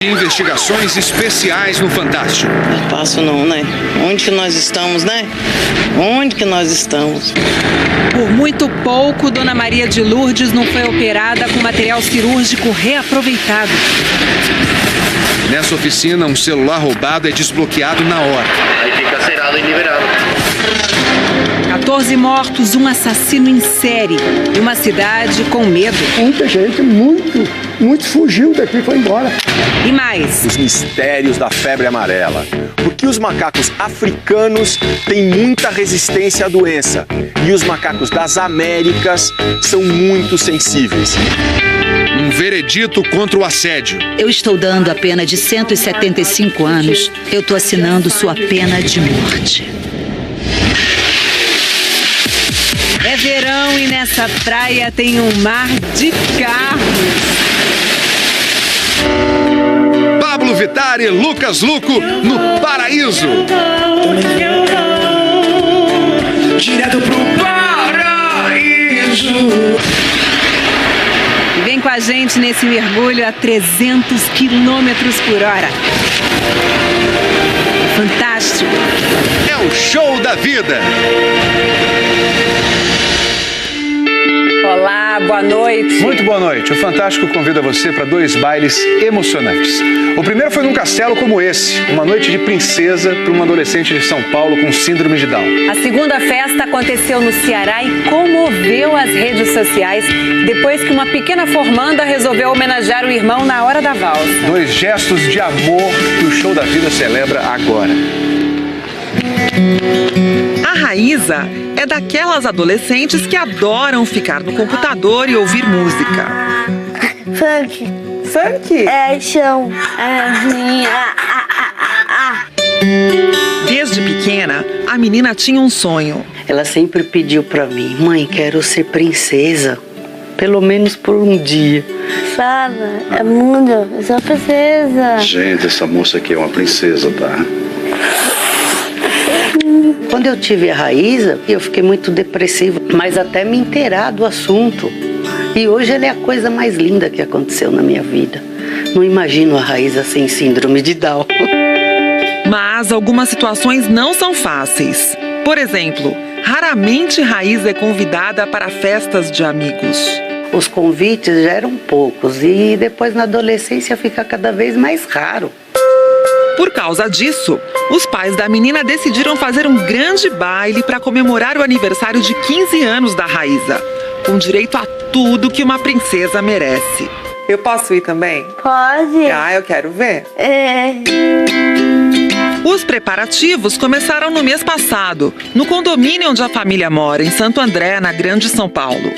Investigações especiais no Fantástico. Não passo não, né? Onde que nós estamos, né? Onde que nós estamos? Por muito pouco, Dona Maria de Lourdes não foi operada com material cirúrgico reaproveitado. Nessa oficina, um celular roubado é desbloqueado na hora. Aí fica cerado e liberado. 14 mortos, um assassino em série e uma cidade com medo. Muita gente, muito fugiu daqui e foi embora. E mais. Os mistérios da febre amarela. Por que os macacos africanos têm muita resistência à doença e os macacos das Américas são muito sensíveis? Um veredito contra o assédio. Eu estou dando a pena de 175 anos. Eu estou assinando sua pena de morte. É verão e nessa praia tem um mar de carros. Pablo Vittar e Lucas Luco no Paraíso. Direto pro paraíso. E vem com a gente nesse mergulho a 300 quilômetros por hora. Fantástico. É o show da vida. Olá, boa noite. Muito boa noite. O Fantástico convida você para 2 bailes emocionantes. O primeiro foi num castelo como esse, uma noite de princesa para uma adolescente de São Paulo com síndrome de Down. A segunda festa aconteceu no Ceará e comoveu as redes sociais depois que uma pequena formanda resolveu homenagear o irmão na hora da valsa. 2 gestos de amor que o show da vida celebra agora. A Raíza é daquelas adolescentes que adoram ficar no computador e ouvir música. Funk. Funk? É, chão. Desde pequena, a menina tinha um sonho. Ela sempre pediu pra mim: mãe, quero ser princesa, pelo menos por um dia. Fala, é mundo, eu sou princesa. Gente, essa moça aqui é uma princesa, tá? Quando eu tive a Raíza, eu fiquei muito depressiva, mas até me inteirar do assunto. E hoje ela é a coisa mais linda que aconteceu na minha vida. Não imagino a Raíza sem síndrome de Down. Mas algumas situações não são fáceis. Por exemplo, raramente Raíza é convidada para festas de amigos. Os convites já eram poucos e depois na adolescência fica cada vez mais raro. Por causa disso, os pais da menina decidiram fazer um grande baile para comemorar o aniversário de 15 anos da Raíza, com direito a tudo que uma princesa merece. Eu posso ir também? Pode. Ah, eu quero ver. É. Os preparativos começaram no mês passado, no condomínio onde a família mora, em Santo André, na Grande São Paulo.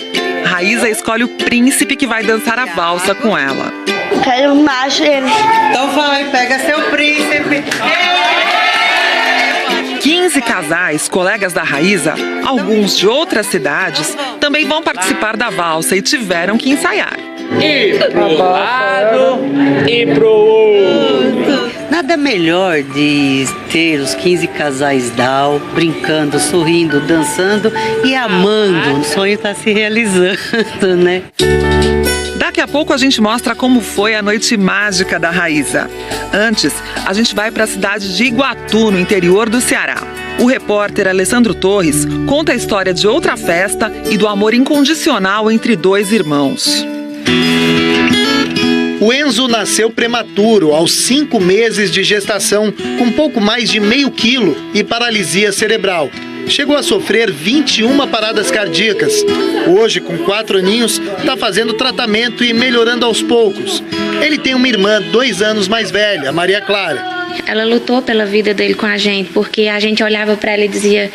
Raíza escolhe o príncipe que vai dançar a valsa com ela. Quero um macho ele. Então vai, pega seu príncipe. 15 casais, colegas da Raíza, alguns de outras cidades, também vão participar da valsa e tiveram que ensaiar. E pro lado e pro outro. Nada melhor de ter os 15 casais Down brincando, sorrindo, dançando e amando. O sonho está se realizando, né? Daqui a pouco a gente mostra como foi a noite mágica da Raíza. Antes, a gente vai para a cidade de Iguatu, no interior do Ceará. O repórter Alessandro Torres conta a história de outra festa e do amor incondicional entre 2 irmãos. O Enzo nasceu prematuro, aos 5 meses de gestação, com pouco mais de meio quilo e paralisia cerebral. Chegou a sofrer 21 paradas cardíacas. Hoje, com 4 aninhos, está fazendo tratamento e melhorando aos poucos. Ele tem uma irmã 2 anos mais velha, a Maria Clara. Ela lutou pela vida dele com a gente, porque a gente olhava para ela e dizia: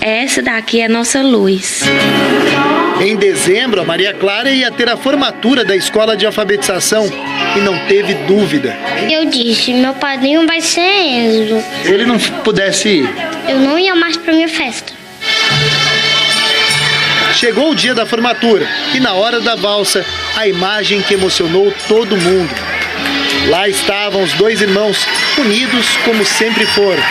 essa daqui é nossa luz. Em dezembro, a Maria Clara ia ter a formatura da escola de alfabetização e não teve dúvida. Eu disse: meu padrinho vai ser Enzo. Se ele não pudesse ir, eu não ia mais para minha festa. Chegou o dia da formatura e na hora da valsa, a imagem que emocionou todo mundo. Lá estavam os 2 irmãos, unidos como sempre foram.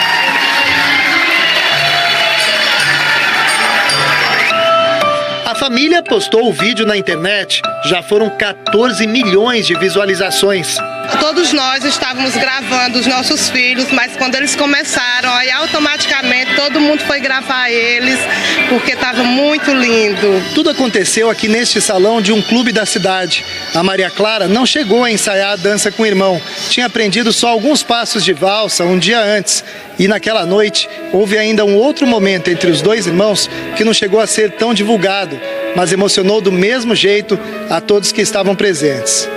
A família postou o vídeo na internet. Já foram 14 milhões de visualizações. Todos nós estávamos gravando os nossos filhos, mas quando eles começaram, aí automaticamente todo mundo foi gravar eles, porque estava muito lindo. Tudo aconteceu aqui neste salão de um clube da cidade. A Maria Clara não chegou a ensaiar a dança com o irmão. Tinha aprendido só alguns passos de valsa um dia antes. E naquela noite, houve ainda um outro momento entre os dois irmãos que não chegou a ser tão divulgado, mas emocionou do mesmo jeito a todos que estavam presentes.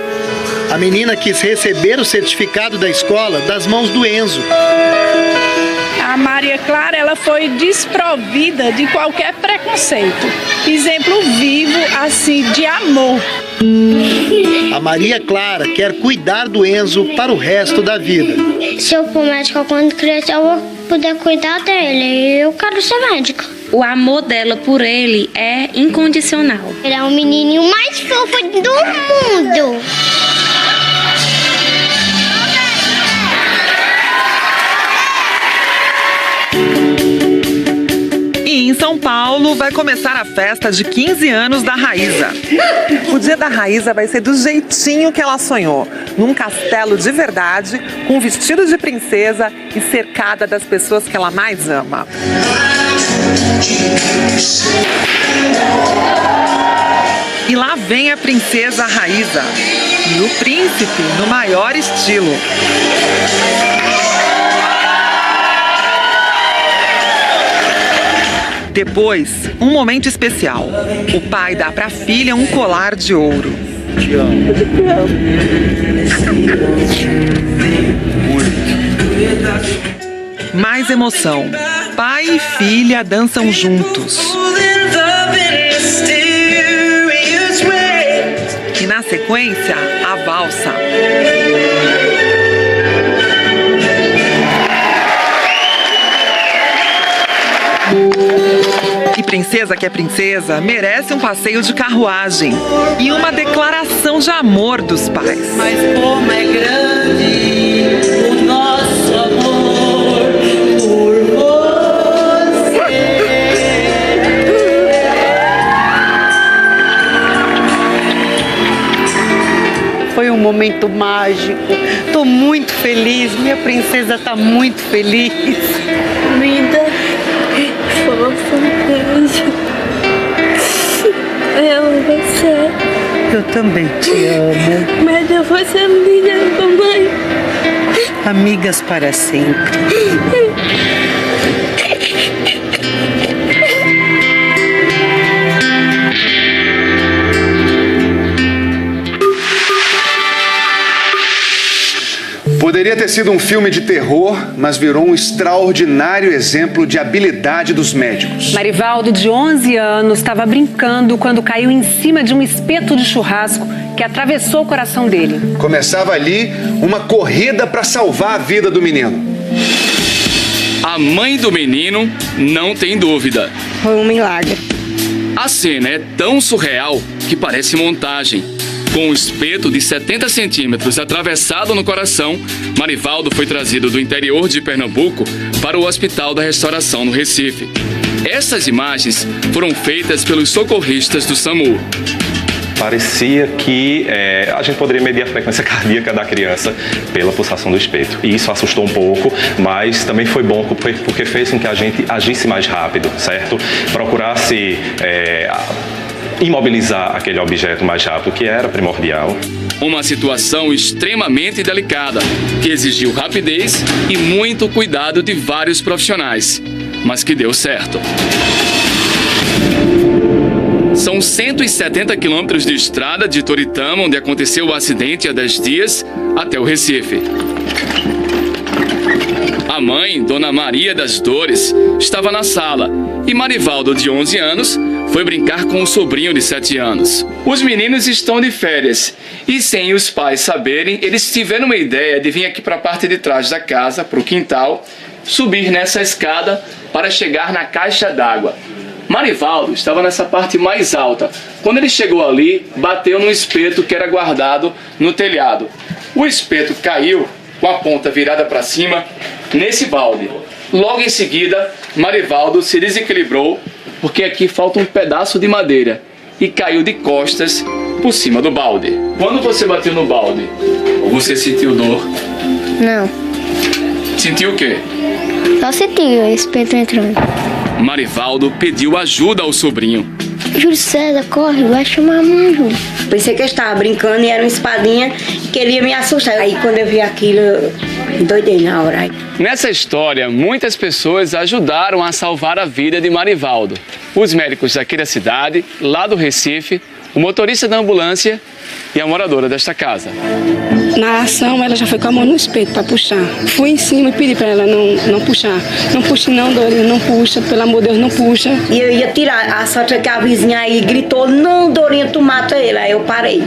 A menina quis receber o certificado da escola das mãos do Enzo. A Maria Clara, ela foi desprovida de qualquer preconceito. Exemplo vivo, assim, de amor. A Maria Clara quer cuidar do Enzo para o resto da vida. Se eu for médica quando crescer, eu vou poder cuidar dele. Eu quero ser médica. O amor dela por ele é incondicional. Ele é o menininho mais fofo do mundo. E em São Paulo vai começar a festa de 15 anos da Raíza. O dia da Raíza vai ser do jeitinho que ela sonhou. Num castelo de verdade, com um vestido de princesa e cercada das pessoas que ela mais ama. E lá vem a princesa Raíza e o príncipe no maior estilo. Depois, um momento especial. O pai dá para a filha um colar de ouro. Te amo. Mais emoção. Pai e filha dançam juntos. E na sequência, a valsa. E princesa que é princesa merece um passeio de carruagem e uma declaração de amor dos pais. Mas como é grande o nosso amor por você. Foi um momento mágico. Tô muito feliz. Minha princesa tá muito feliz. Linda. Eu amo você. Eu também te amo. Mas eu vou ser amiga, mamãe. Amigas para sempre. Poderia ter sido um filme de terror, mas virou um extraordinário exemplo de habilidade dos médicos. Marivaldo, de 11 anos, estava brincando quando caiu em cima de um espeto de churrasco que atravessou o coração dele. Começava ali uma corrida para salvar a vida do menino. A mãe do menino não tem dúvida. Foi um milagre. A cena é tão surreal que parece montagem. Com um espeto de 70 centímetros atravessado no coração, Marivaldo foi trazido do interior de Pernambuco para o Hospital da Restauração, no Recife. Essas imagens foram feitas pelos socorristas do SAMU. Parecia que a gente poderia medir a frequência cardíaca da criança pela pulsação do espeto. E isso assustou um pouco, mas também foi bom porque fez com que a gente agisse mais rápido, certo? Procurasse imobilizar aquele objeto mais rápido, que era primordial. Uma situação extremamente delicada, que exigiu rapidez e muito cuidado de vários profissionais, mas que deu certo. São 170 quilômetros de estrada de Toritama, onde aconteceu o acidente há 10 dias, até o Recife. A mãe, Dona Maria das Dores, estava na sala e Marivaldo, de 11 anos, foi brincar com o sobrinho de 7 anos. Os meninos estão de férias e, sem os pais saberem, eles tiveram uma ideia de vir aqui para a parte de trás da casa, para o quintal, subir nessa escada para chegar na caixa d'água. Marivaldo estava nessa parte mais alta. Quando ele chegou ali, bateu num espeto que era guardado no telhado. O espeto caiu com a ponta virada para cima nesse balde. Logo em seguida, Marivaldo se desequilibrou, porque aqui falta um pedaço de madeira, e caiu de costas por cima do balde. Quando você bateu no balde, você sentiu dor? Não. Sentiu o quê? Só senti o espeto entrando. Marivaldo pediu ajuda ao sobrinho. Júlio César, corre, vai chamar a mãe, Júlio. Pensei que eu estava brincando e era uma espadinha e queria me assustar. Aí quando eu vi aquilo, eu doidei na hora. Nessa história, muitas pessoas ajudaram a salvar a vida de Marivaldo. Os médicos daqui da cidade, lá do Recife, o motorista da ambulância e a moradora desta casa. Na ação, ela já foi com a mão no espeto para puxar. Fui em cima e pedi para ela não puxar. Não puxe não, Dorinha, não puxa, pelo amor de Deus, não puxa. E eu ia tirar, a sorte é que a vizinha aí gritou, não, Dorinha, tu mata ele. Aí eu parei,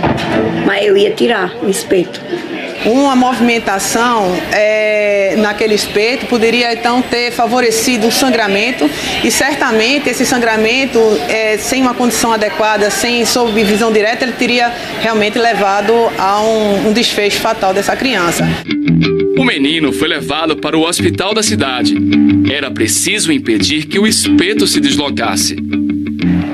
mas eu ia tirar o espeto. Uma movimentação naquele espeto poderia então ter favorecido o sangramento e certamente esse sangramento, sem uma condição adequada, sem supervisão direta, ele teria realmente levado a um desfecho fatal dessa criança. O menino foi levado para o hospital da cidade. Era preciso impedir que o espeto se deslocasse.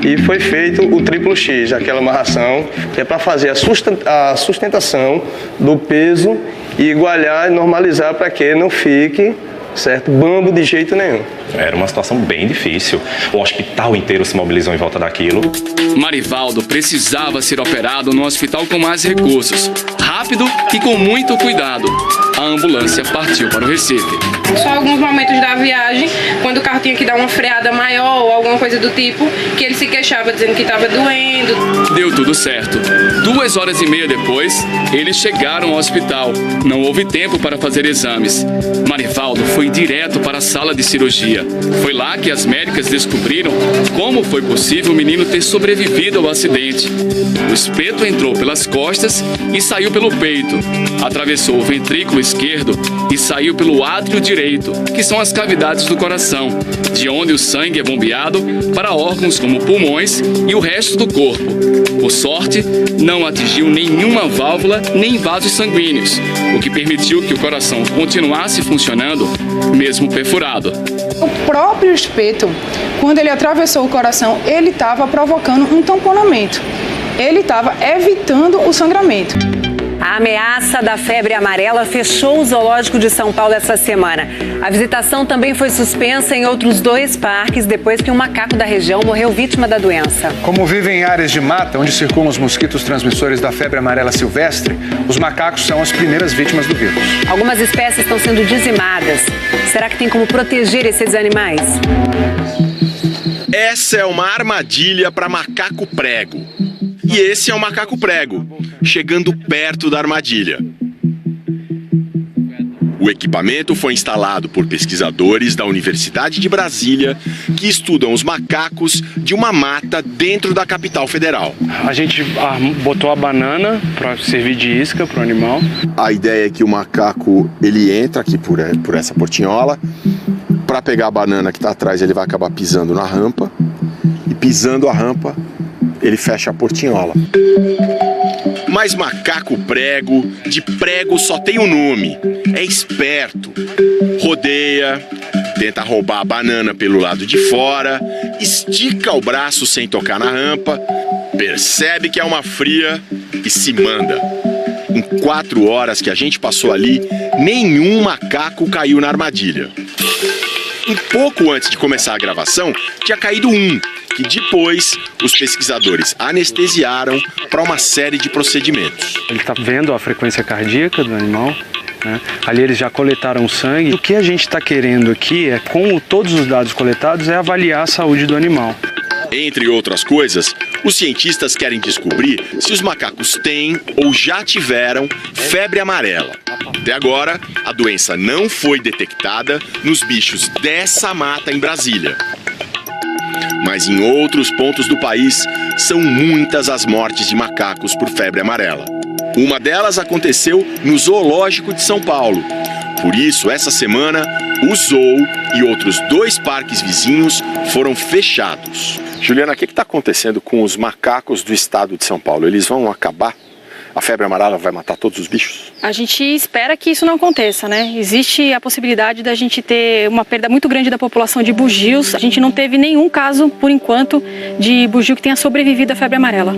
E foi feito o triplo X, aquela amarração, que é para fazer a sustentação do peso e igualar e normalizar para que não fique, certo, bambo de jeito nenhum. Era uma situação bem difícil. O hospital inteiro se mobilizou em volta daquilo. Marivaldo precisava ser operado no hospital com mais recursos, rápido e com muito cuidado. A ambulância partiu para o Recife. Só alguns momentos da viagem, quando o carro tinha que dar uma freada maior ou alguma coisa do tipo, que ele se queixava dizendo que estava doendo. Deu tudo certo. 2h30 depois, eles chegaram ao hospital. Não houve tempo para fazer exames. Marivaldo foi direto para a sala de cirurgia. Foi lá que as médicas descobriram como foi possível o menino ter sobrevivido ao acidente. O espeto entrou pelas costas e saiu pelo peito. Atravessou o ventrículo esquerdo e saiu pelo átrio direito, que são as cavidades do coração, de onde o sangue é bombeado para órgãos como pulmões e o resto do corpo. Por sorte, não atingiu nenhuma válvula nem vasos sanguíneos, o que permitiu que o coração continuasse funcionando, mesmo perfurado. O próprio espeto, quando ele atravessou o coração, ele estava provocando um tamponamento. Ele estava evitando o sangramento. A ameaça da febre amarela fechou o zoológico de São Paulo essa semana. A visitação também foi suspensa em outros 2 parques depois que um macaco da região morreu vítima da doença. Como vivem em áreas de mata onde circulam os mosquitos transmissores da febre amarela silvestre, os macacos são as primeiras vítimas do vírus. Algumas espécies estão sendo dizimadas. Será que tem como proteger esses animais? Essa é uma armadilha para macaco prego. E esse é o macaco prego, chegando perto da armadilha. O equipamento foi instalado por pesquisadores da Universidade de Brasília que estudam os macacos de uma mata dentro da capital federal. A gente botou a banana para servir de isca para o animal. A ideia é que o macaco ele entra aqui por essa portinhola. Para pegar a banana que está atrás, ele vai acabar pisando na rampa. E pisando a rampa, ele fecha a portinhola. Mas macaco prego, de prego só tem um nome. É esperto. Rodeia, tenta roubar a banana pelo lado de fora, estica o braço sem tocar na rampa, percebe que é uma fria e se manda. Em 4 horas que a gente passou ali, nenhum macaco caiu na armadilha. Um pouco antes de começar a gravação, tinha caído um, que depois os pesquisadores anestesiaram para uma série de procedimentos. Ele está vendo a frequência cardíaca do animal, né? Ali eles já coletaram o sangue. O que a gente está querendo aqui, com todos os dados coletados, é avaliar a saúde do animal. Entre outras coisas, os cientistas querem descobrir se os macacos têm ou já tiveram febre amarela. Até agora, a doença não foi detectada nos bichos dessa mata em Brasília. Mas em outros pontos do país, são muitas as mortes de macacos por febre amarela. Uma delas aconteceu no Zoológico de São Paulo. Por isso, essa semana, o Zoo e outros 2 parques vizinhos foram fechados. Juliana, o que está acontecendo com os macacos do estado de São Paulo? Eles vão acabar? A febre amarela vai matar todos os bichos? A gente espera que isso não aconteça, né? Existe a possibilidade da gente ter uma perda muito grande da população de bugios. A gente não teve nenhum caso, por enquanto, de bugio que tenha sobrevivido à febre amarela.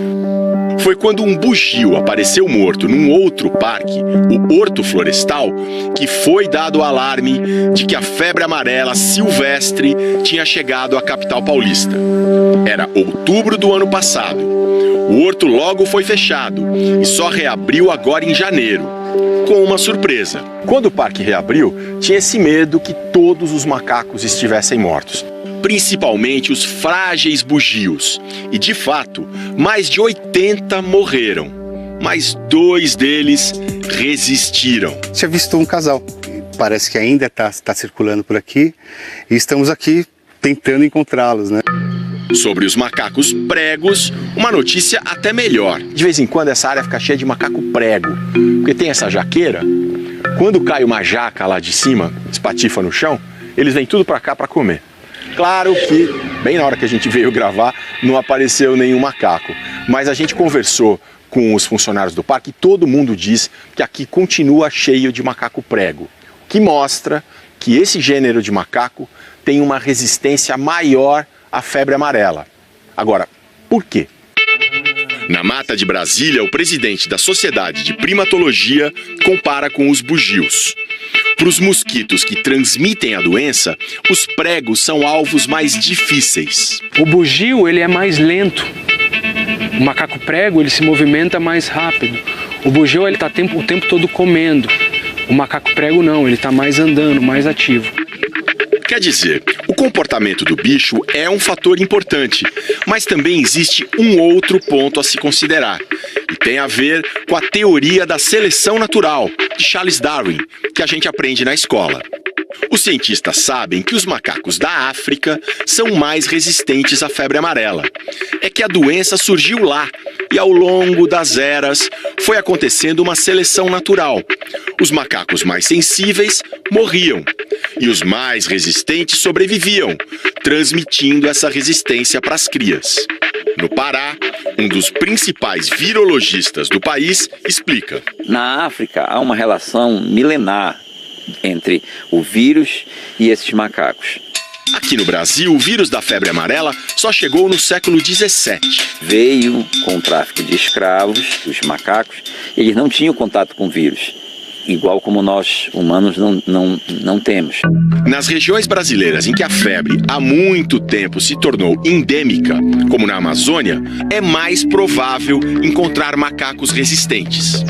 Foi quando um bugio apareceu morto num outro parque, o Horto Florestal, que foi dado o alarme de que a febre amarela silvestre tinha chegado à capital paulista. Era outubro do ano passado. O horto logo foi fechado e só reabriu agora em janeiro, com uma surpresa. Quando o parque reabriu, tinha esse medo que todos os macacos estivessem mortos, principalmente os frágeis bugios. E, de fato, mais de 80 morreram, mas 2 deles resistiram. Tinha visto um casal, parece que ainda está circulando por aqui, e estamos aqui tentando encontrá-los, né? Sobre os macacos pregos, uma notícia até melhor. De vez em quando essa área fica cheia de macaco prego, porque tem essa jaqueira. Quando cai uma jaca lá de cima, espatifa no chão, eles vêm tudo para cá para comer. Claro que, bem na hora que a gente veio gravar, não apareceu nenhum macaco. Mas a gente conversou com os funcionários do parque e todo mundo diz que aqui continua cheio de macaco prego, o que mostra que esse gênero de macaco tem uma resistência maior à febre amarela. Agora, por quê? Na Mata de Brasília, o presidente da Sociedade de Primatologia compara com os bugios. Para os mosquitos que transmitem a doença, os pregos são alvos mais difíceis. O bugio, ele é mais lento. O macaco prego, ele se movimenta mais rápido. O bugio, ele está o tempo todo comendo. O macaco prego não, ele está mais andando, mais ativo. Quer dizer, o comportamento do bicho é um fator importante, mas também existe um outro ponto a se considerar. E tem a ver com a teoria da seleção natural, de Charles Darwin, que a gente aprende na escola. Os cientistas sabem que os macacos da África são mais resistentes à febre amarela. É que a doença surgiu lá e ao longo das eras foi acontecendo uma seleção natural. Os macacos mais sensíveis morriam e os mais resistentes sobreviviam, transmitindo essa resistência para as crias. No Pará, um dos principais virologistas do país explica. Na África há uma relação milenar entre o vírus e esses macacos. Aqui no Brasil, o vírus da febre amarela só chegou no século XVII. Veio com o tráfico de escravos, os macacos, eles não tinham contato com o vírus, igual como nós humanos não temos. Nas regiões brasileiras em que a febre há muito tempo se tornou endêmica, como na Amazônia, é mais provável encontrar macacos resistentes.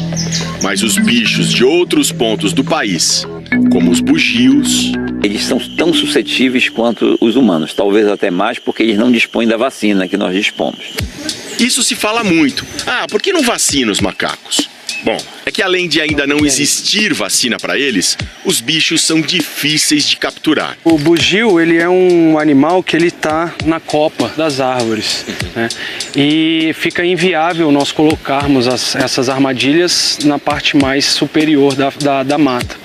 Mas os bichos de outros pontos do país, como os bugios, eles são tão suscetíveis quanto os humanos, talvez até mais porque eles não dispõem da vacina que nós dispomos. Isso se fala muito. Por que não vacina os macacos? Bom, é que além de ainda não existir vacina para eles, os bichos são difíceis de capturar. O bugio, ele é um animal que ele está na copa das árvores, né? E fica inviável nós colocarmos essas armadilhas na parte mais superior da mata.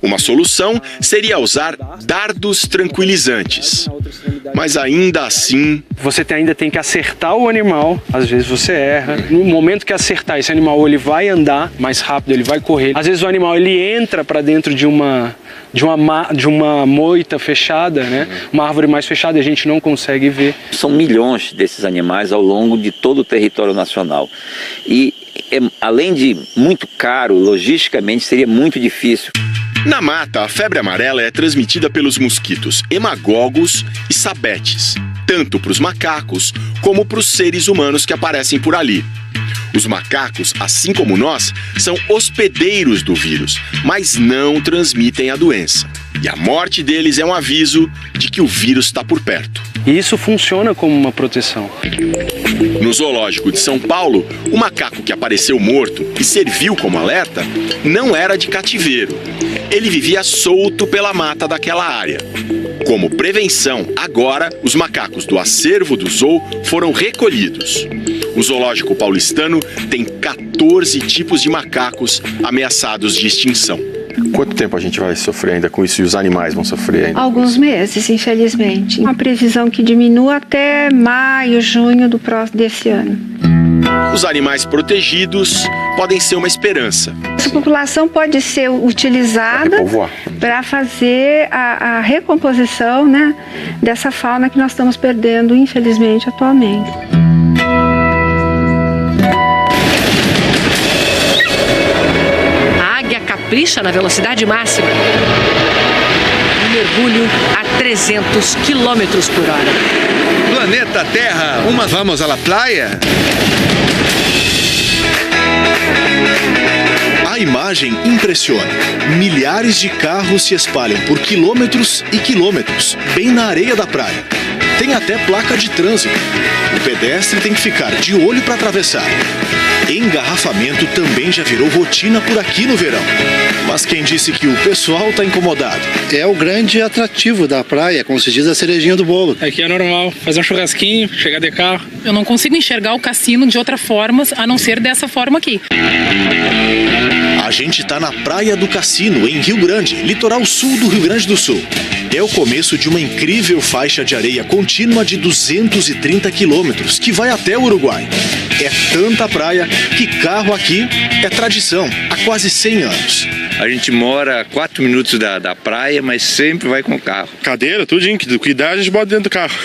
Uma solução seria usar dardos tranquilizantes. Mas ainda assim... Você ainda tem que acertar o animal, às vezes você erra. No momento que acertar esse animal, ele vai andar mais rápido, ele vai correr. Às vezes o animal ele entra para dentro de uma moita fechada, né? Uma árvore mais fechada, a gente não consegue ver. São milhões desses animais ao longo de todo o território nacional. E além de muito caro, logisticamente seria muito difícil. Na mata, a febre amarela é transmitida pelos mosquitos hemagogos e sabetes, tanto para os macacos como para os seres humanos que aparecem por ali. Os macacos, assim como nós, são hospedeiros do vírus, mas não transmitem a doença. E a morte deles é um aviso de que o vírus está por perto. E isso funciona como uma proteção. No zoológico de São Paulo, o macaco que apareceu morto e serviu como alerta não era de cativeiro. Ele vivia solto pela mata daquela área. Como prevenção, agora os macacos do acervo do zoo foram recolhidos. O zoológico paulistano tem 14 tipos de macacos ameaçados de extinção. Quanto tempo a gente vai sofrer ainda com isso e os animais vão sofrer ainda? Alguns meses, infelizmente. Uma previsão que diminua até maio, junho desse ano. Os animais protegidos podem ser uma esperança. Essa população pode ser utilizada para fazer a recomposição, né, dessa fauna que nós estamos perdendo, infelizmente, atualmente. capricha na velocidade máxima. Um mergulho a 300 km por hora. Planeta Terra, vamos à la playa? A imagem impressiona. Milhares de carros se espalham por quilômetros e quilômetros, bem na areia da praia. Tem até placa de trânsito. O pedestre tem que ficar de olho para atravessar. Engarrafamento também já virou rotina por aqui no verão. Mas quem disse que o pessoal está incomodado? É o grande atrativo da praia, como se diz, a cerejinha do bolo. Aqui é normal, fazer um churrasquinho, chegar de carro. Eu não consigo enxergar o cassino de outra forma, a não ser dessa forma aqui. A gente está na Praia do Cassino, em Rio Grande, litoral sul do Rio Grande do Sul. É o começo de uma incrível faixa de areia contínua de 230 quilômetros, que vai até o Uruguai. É tanta praia que carro aqui é tradição há quase 100 anos. A gente mora a 4 minutos da praia, mas sempre vai com o carro. Cadeira, tudinho, que cuidar a gente bota dentro do carro.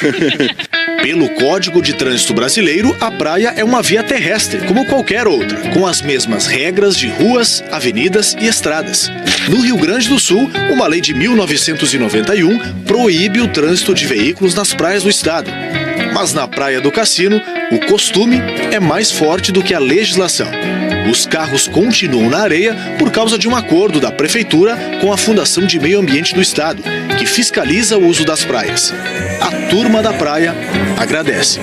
Pelo Código de Trânsito Brasileiro, a praia é uma via terrestre, como qualquer outra, com as mesmas regras de ruas, avenidas e estradas. No Rio Grande do Sul, uma lei de 1991 proíbe o trânsito de veículos nas praias do estado. Mas na Praia do Cassino, o costume é mais forte do que a legislação. Os carros continuam na areia por causa de um acordo da Prefeitura com a Fundação de Meio Ambiente do Estado, que fiscaliza o uso das praias. A turma da praia agradece.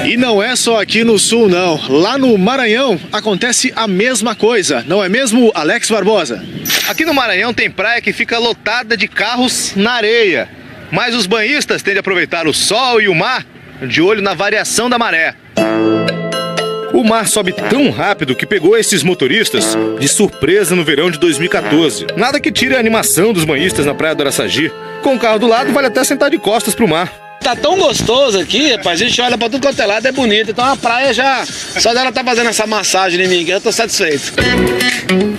E não é só aqui no sul, não. Lá no Maranhão acontece a mesma coisa, não é mesmo, Alex Barbosa? Aqui no Maranhão tem praia que fica lotada de carros na areia. Mas os banhistas tendem a aproveitar o sol e o mar de olho na variação da maré. O mar sobe tão rápido que pegou esses motoristas de surpresa no verão de 2014. Nada que tire a animação dos banhistas na praia do Araçagi. Com o carro do lado, vale até sentar de costas pro mar. Tá tão gostoso aqui, rapaz, a gente olha pra tudo quanto é lado, é bonito. Então a praia já, só dela tá fazendo essa massagem em mim, eu tô satisfeito.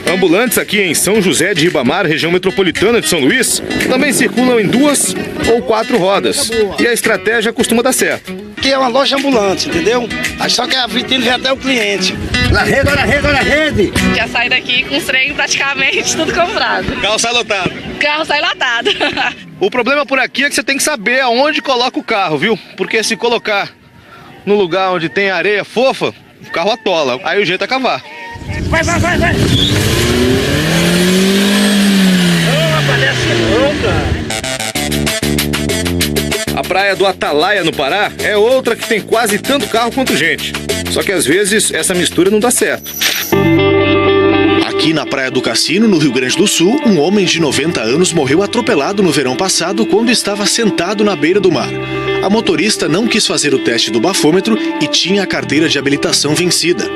Ambulantes aqui em São José de Ribamar, região metropolitana de São Luís, também circulam em 2 ou 4 rodas. E a estratégia costuma dar certo. Aqui é uma loja ambulante, entendeu? Aí só que a vitrine vem até o cliente. Olha a rede, olha a rede, olha a rede! Já sai daqui com os trem praticamente tudo comprado. O carro sai lotado. O carro sai lotado. O problema por aqui é que você tem que saber aonde coloca o carro, viu? Porque se colocar no lugar onde tem areia fofa, o carro atola. Aí o jeito é cavar. Vai, vai, vai, vai! A praia do Atalaia, no Pará, é outra que tem quase tanto carro quanto gente. Só que às vezes essa mistura não dá certo. Aqui na Praia do Cassino, no Rio Grande do Sul, um homem de 90 anos morreu atropelado no verão passado quando estava sentado na beira do mar. A motorista não quis fazer o teste do bafômetro e tinha a carteira de habilitação vencida.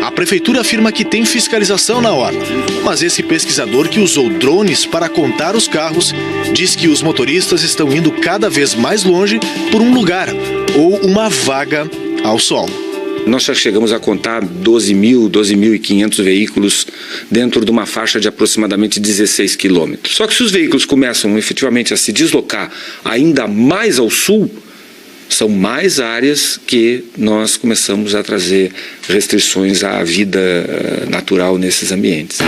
A prefeitura afirma que tem fiscalização na orla, mas esse pesquisador que usou drones para contar os carros diz que os motoristas estão indo cada vez mais longe por um lugar ou uma vaga ao sol. Nós já chegamos a contar 12.500 veículos dentro de uma faixa de aproximadamente 16 quilômetros. Só que se os veículos começam efetivamente a se deslocar ainda mais ao sul, são mais áreas que nós começamos a trazer restrições à vida natural nesses ambientes.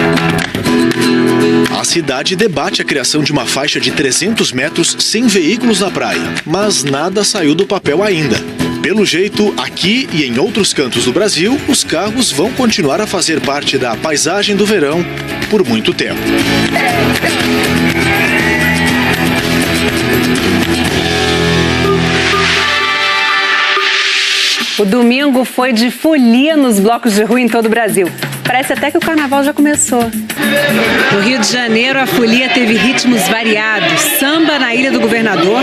A cidade debate a criação de uma faixa de 300 metros sem veículos na praia, mas nada saiu do papel ainda. Pelo jeito, aqui e em outros cantos do Brasil, os carros vão continuar a fazer parte da paisagem do verão por muito tempo. O domingo foi de folia nos blocos de rua em todo o Brasil. Parece até que o carnaval já começou. No Rio de Janeiro, a folia teve ritmos variados. Samba na Ilha do Governador.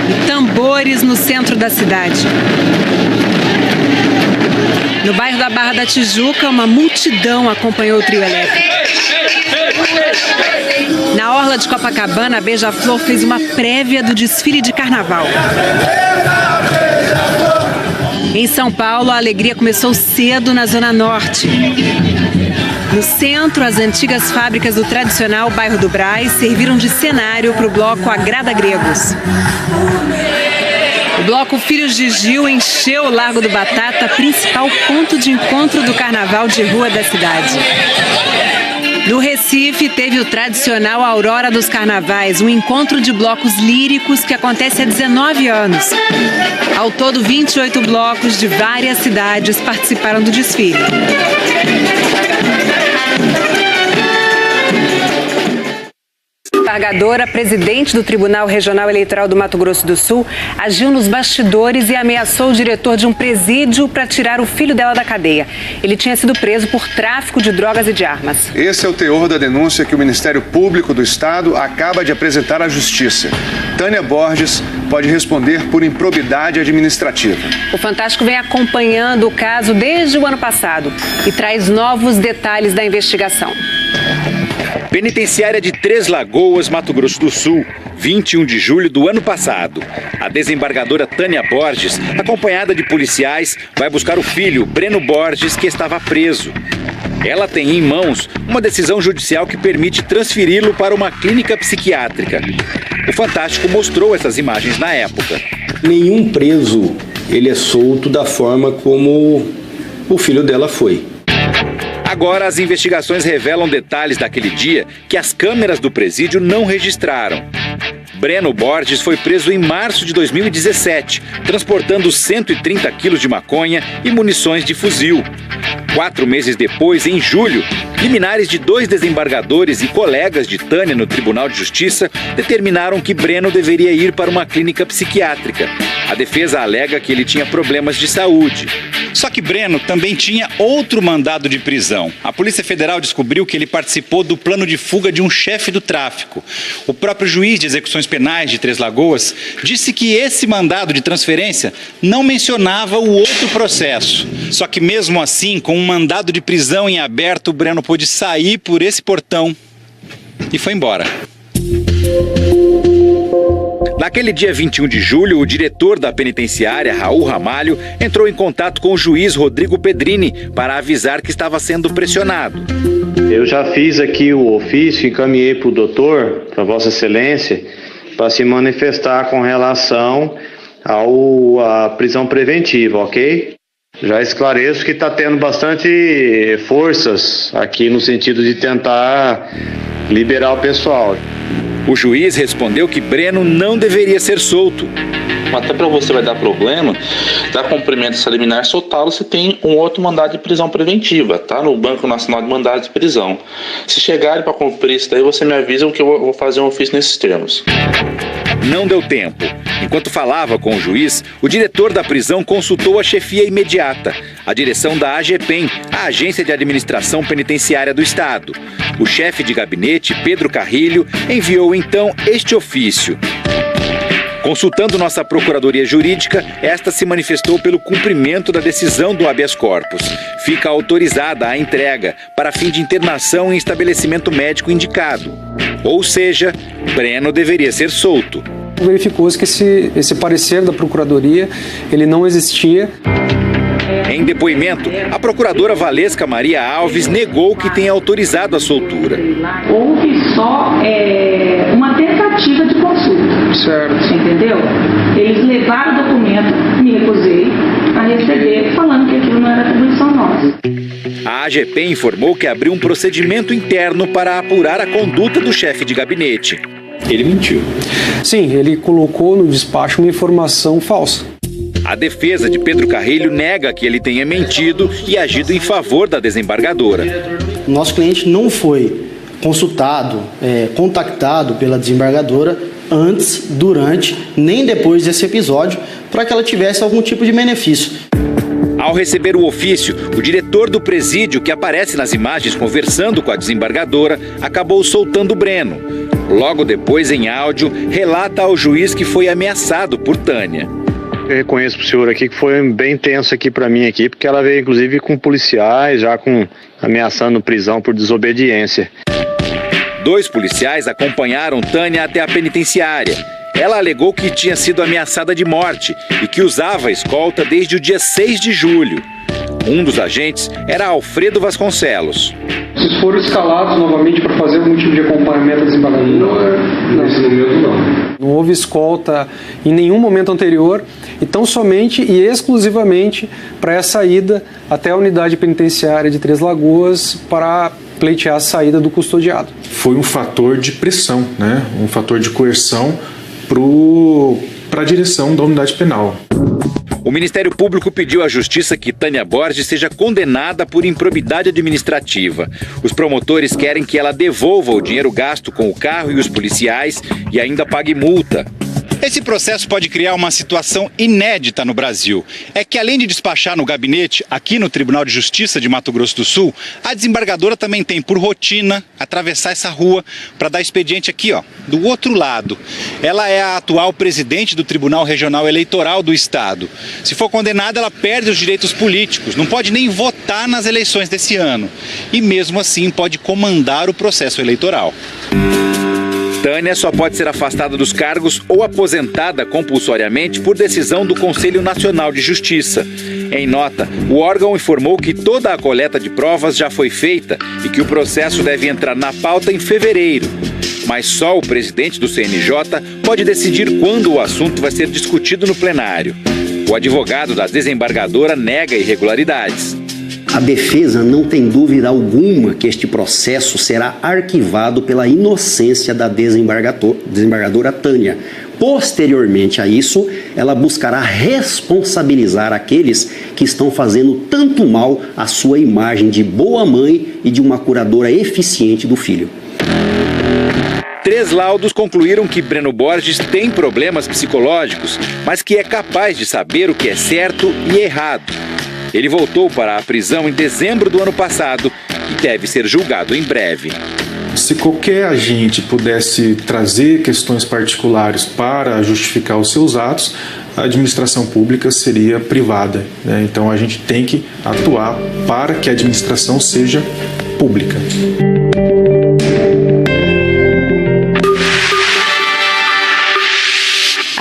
E tambores no centro da cidade. No bairro da Barra da Tijuca, uma multidão acompanhou o trio elétrico. Na orla de Copacabana, a Beija-Flor fez uma prévia do desfile de carnaval. Em São Paulo, a alegria começou cedo na Zona Norte. No centro, as antigas fábricas do tradicional bairro do Brás serviram de cenário para o bloco Agrada Gregos. O bloco Filhos de Gil encheu o Largo do Batata, principal ponto de encontro do carnaval de rua da cidade. No Recife, teve o tradicional Aurora dos Carnavais, um encontro de blocos líricos que acontece há 19 anos. Ao todo, 28 blocos de várias cidades participaram do desfile. A desembargadora, presidente do Tribunal Regional Eleitoral do Mato Grosso do Sul, agiu nos bastidores e ameaçou o diretor de um presídio para tirar o filho dela da cadeia. Ele tinha sido preso por tráfico de drogas e de armas. Esse é o teor da denúncia que o Ministério Público do Estado acaba de apresentar à Justiça. Tânia Borges pode responder por improbidade administrativa. O Fantástico vem acompanhando o caso desde o ano passado e traz novos detalhes da investigação. Penitenciária de Três Lagoas, Mato Grosso do Sul, 21 de julho do ano passado. A desembargadora Tânia Borges, acompanhada de policiais, vai buscar o filho, Breno Borges, que estava preso. Ela tem em mãos uma decisão judicial que permite transferi-lo para uma clínica psiquiátrica. O Fantástico mostrou essas imagens na época. Nenhum preso ele é solto da forma como o filho dela foi. Agora, as investigações revelam detalhes daquele dia que as câmeras do presídio não registraram. Breno Borges foi preso em março de 2017, transportando 130 quilos de maconha e munições de fuzil. 4 meses depois, em julho, liminares de 2 desembargadores e colegas de Tânia no Tribunal de Justiça determinaram que Breno deveria ir para uma clínica psiquiátrica. A defesa alega que ele tinha problemas de saúde. Só que Breno também tinha outro mandado de prisão. A Polícia Federal descobriu que ele participou do plano de fuga de um chefe do tráfico. O próprio juiz de execuções penais de Três Lagoas disse que esse mandado de transferência não mencionava o outro processo. Só que mesmo assim, com um mandado de prisão em aberto, o Breno pôde sair por esse portão e foi embora. Naquele dia 21 de julho, o diretor da penitenciária, Raul Ramalho, entrou em contato com o juiz Rodrigo Pedrini para avisar que estava sendo pressionado. Eu já fiz aqui o ofício, encaminhei para o doutor, para Vossa Excelência, para se manifestar com relação à prisão preventiva, ok? Já esclareço que está tendo bastante forças aqui no sentido de tentar liberar o pessoal. O juiz respondeu que Breno não deveria ser solto. Até para você vai dar problema, dar cumprimento essa liminar, soltá-lo se tem um outro mandado de prisão preventiva, tá? No Banco Nacional de Mandados de Prisão. Se chegarem para cumprir isso daí, você me avisa que eu vou fazer um ofício nesses termos. Não deu tempo. Enquanto falava com o juiz, o diretor da prisão consultou a chefia imediata, a direção da AGPEN, a Agência de Administração Penitenciária do Estado. O chefe de gabinete, Pedro Carrilho, enviou então este ofício. Consultando nossa Procuradoria Jurídica, esta se manifestou pelo cumprimento da decisão do habeas corpus. Fica autorizada a entrega para fim de internação em estabelecimento médico indicado. Ou seja, Breno deveria ser solto. Verificou-se que esse parecer da Procuradoria ele não existia. Em depoimento, a procuradora Valesca Maria Alves negou que tenha autorizado a soltura. Houve só uma tentativa de consulta. Certo. Entendeu? Eles levaram o documento, me recusei a receber, falando que aquilo não era atribuição nossa. A AGP informou que abriu um procedimento interno para apurar a conduta do chefe de gabinete. Ele mentiu. Sim, ele colocou no despacho uma informação falsa. A defesa de Pedro Carrilho nega que ele tenha mentido e agido em favor da desembargadora. Nosso cliente não foi consultado, contactado pela desembargadora antes, durante, nem depois desse episódio, para que ela tivesse algum tipo de benefício. Ao receber o ofício, o diretor do presídio, que aparece nas imagens conversando com a desembargadora, acabou soltando Breno. Logo depois, em áudio, relata ao juiz que foi ameaçado por Tânia. Eu reconheço pro senhor aqui que foi bem tenso aqui para mim aqui, porque ela veio inclusive com policiais, já ameaçando prisão por desobediência. 2 policiais acompanharam Tânia até a penitenciária. Ela alegou que tinha sido ameaçada de morte e que usava a escolta desde o dia 6 de julho. Um dos agentes era Alfredo Vasconcelos. Vocês foram escalados novamente para fazer algum tipo de acompanhamento à desembargadora? Nesse momento não. Não houve escolta em nenhum momento anterior, então somente e exclusivamente para essa ida até a unidade penitenciária de Três Lagoas para pleitear a saída do custodiado. Foi um fator de pressão, né? Um fator de coerção para a direção da unidade penal. O Ministério Público pediu à Justiça que Tânia Borges seja condenada por improbidade administrativa. Os promotores querem que ela devolva o dinheiro gasto com o carro e os policiais e ainda pague multa. Esse processo pode criar uma situação inédita no Brasil. É que, além de despachar no gabinete, aqui no Tribunal de Justiça de Mato Grosso do Sul, a desembargadora também tem por rotina atravessar essa rua para dar expediente aqui, ó, do outro lado. Ela é a atual presidente do Tribunal Regional Eleitoral do Estado. Se for condenada, ela perde os direitos políticos, não pode nem votar nas eleições desse ano. E mesmo assim pode comandar o processo eleitoral. Tânia só pode ser afastada dos cargos ou aposentada compulsoriamente por decisão do Conselho Nacional de Justiça. Em nota, o órgão informou que toda a coleta de provas já foi feita e que o processo deve entrar na pauta em fevereiro. Mas só o presidente do CNJ pode decidir quando o assunto vai ser discutido no plenário. O advogado da desembargadora nega irregularidades. A defesa não tem dúvida alguma que este processo será arquivado pela inocência da desembargadora Tânia. Posteriormente a isso, ela buscará responsabilizar aqueles que estão fazendo tanto mal à sua imagem de boa mãe e de uma curadora eficiente do filho. 3 laudos concluíram que Breno Borges tem problemas psicológicos, mas que é capaz de saber o que é certo e errado. Ele voltou para a prisão em dezembro do ano passado e deve ser julgado em breve. Se qualquer agente pudesse trazer questões particulares para justificar os seus atos, a administração pública seria privada, né? Então a gente tem que atuar para que a administração seja pública.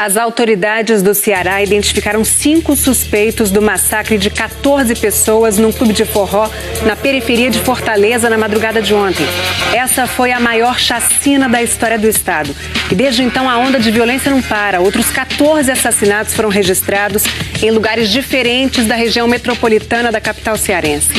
As autoridades do Ceará identificaram 5 suspeitos do massacre de 14 pessoas num clube de forró na periferia de Fortaleza na madrugada de ontem. Essa foi a maior chacina da história do estado. E desde então a onda de violência não para. Outros 14 assassinatos foram registrados em lugares diferentes da região metropolitana da capital cearense.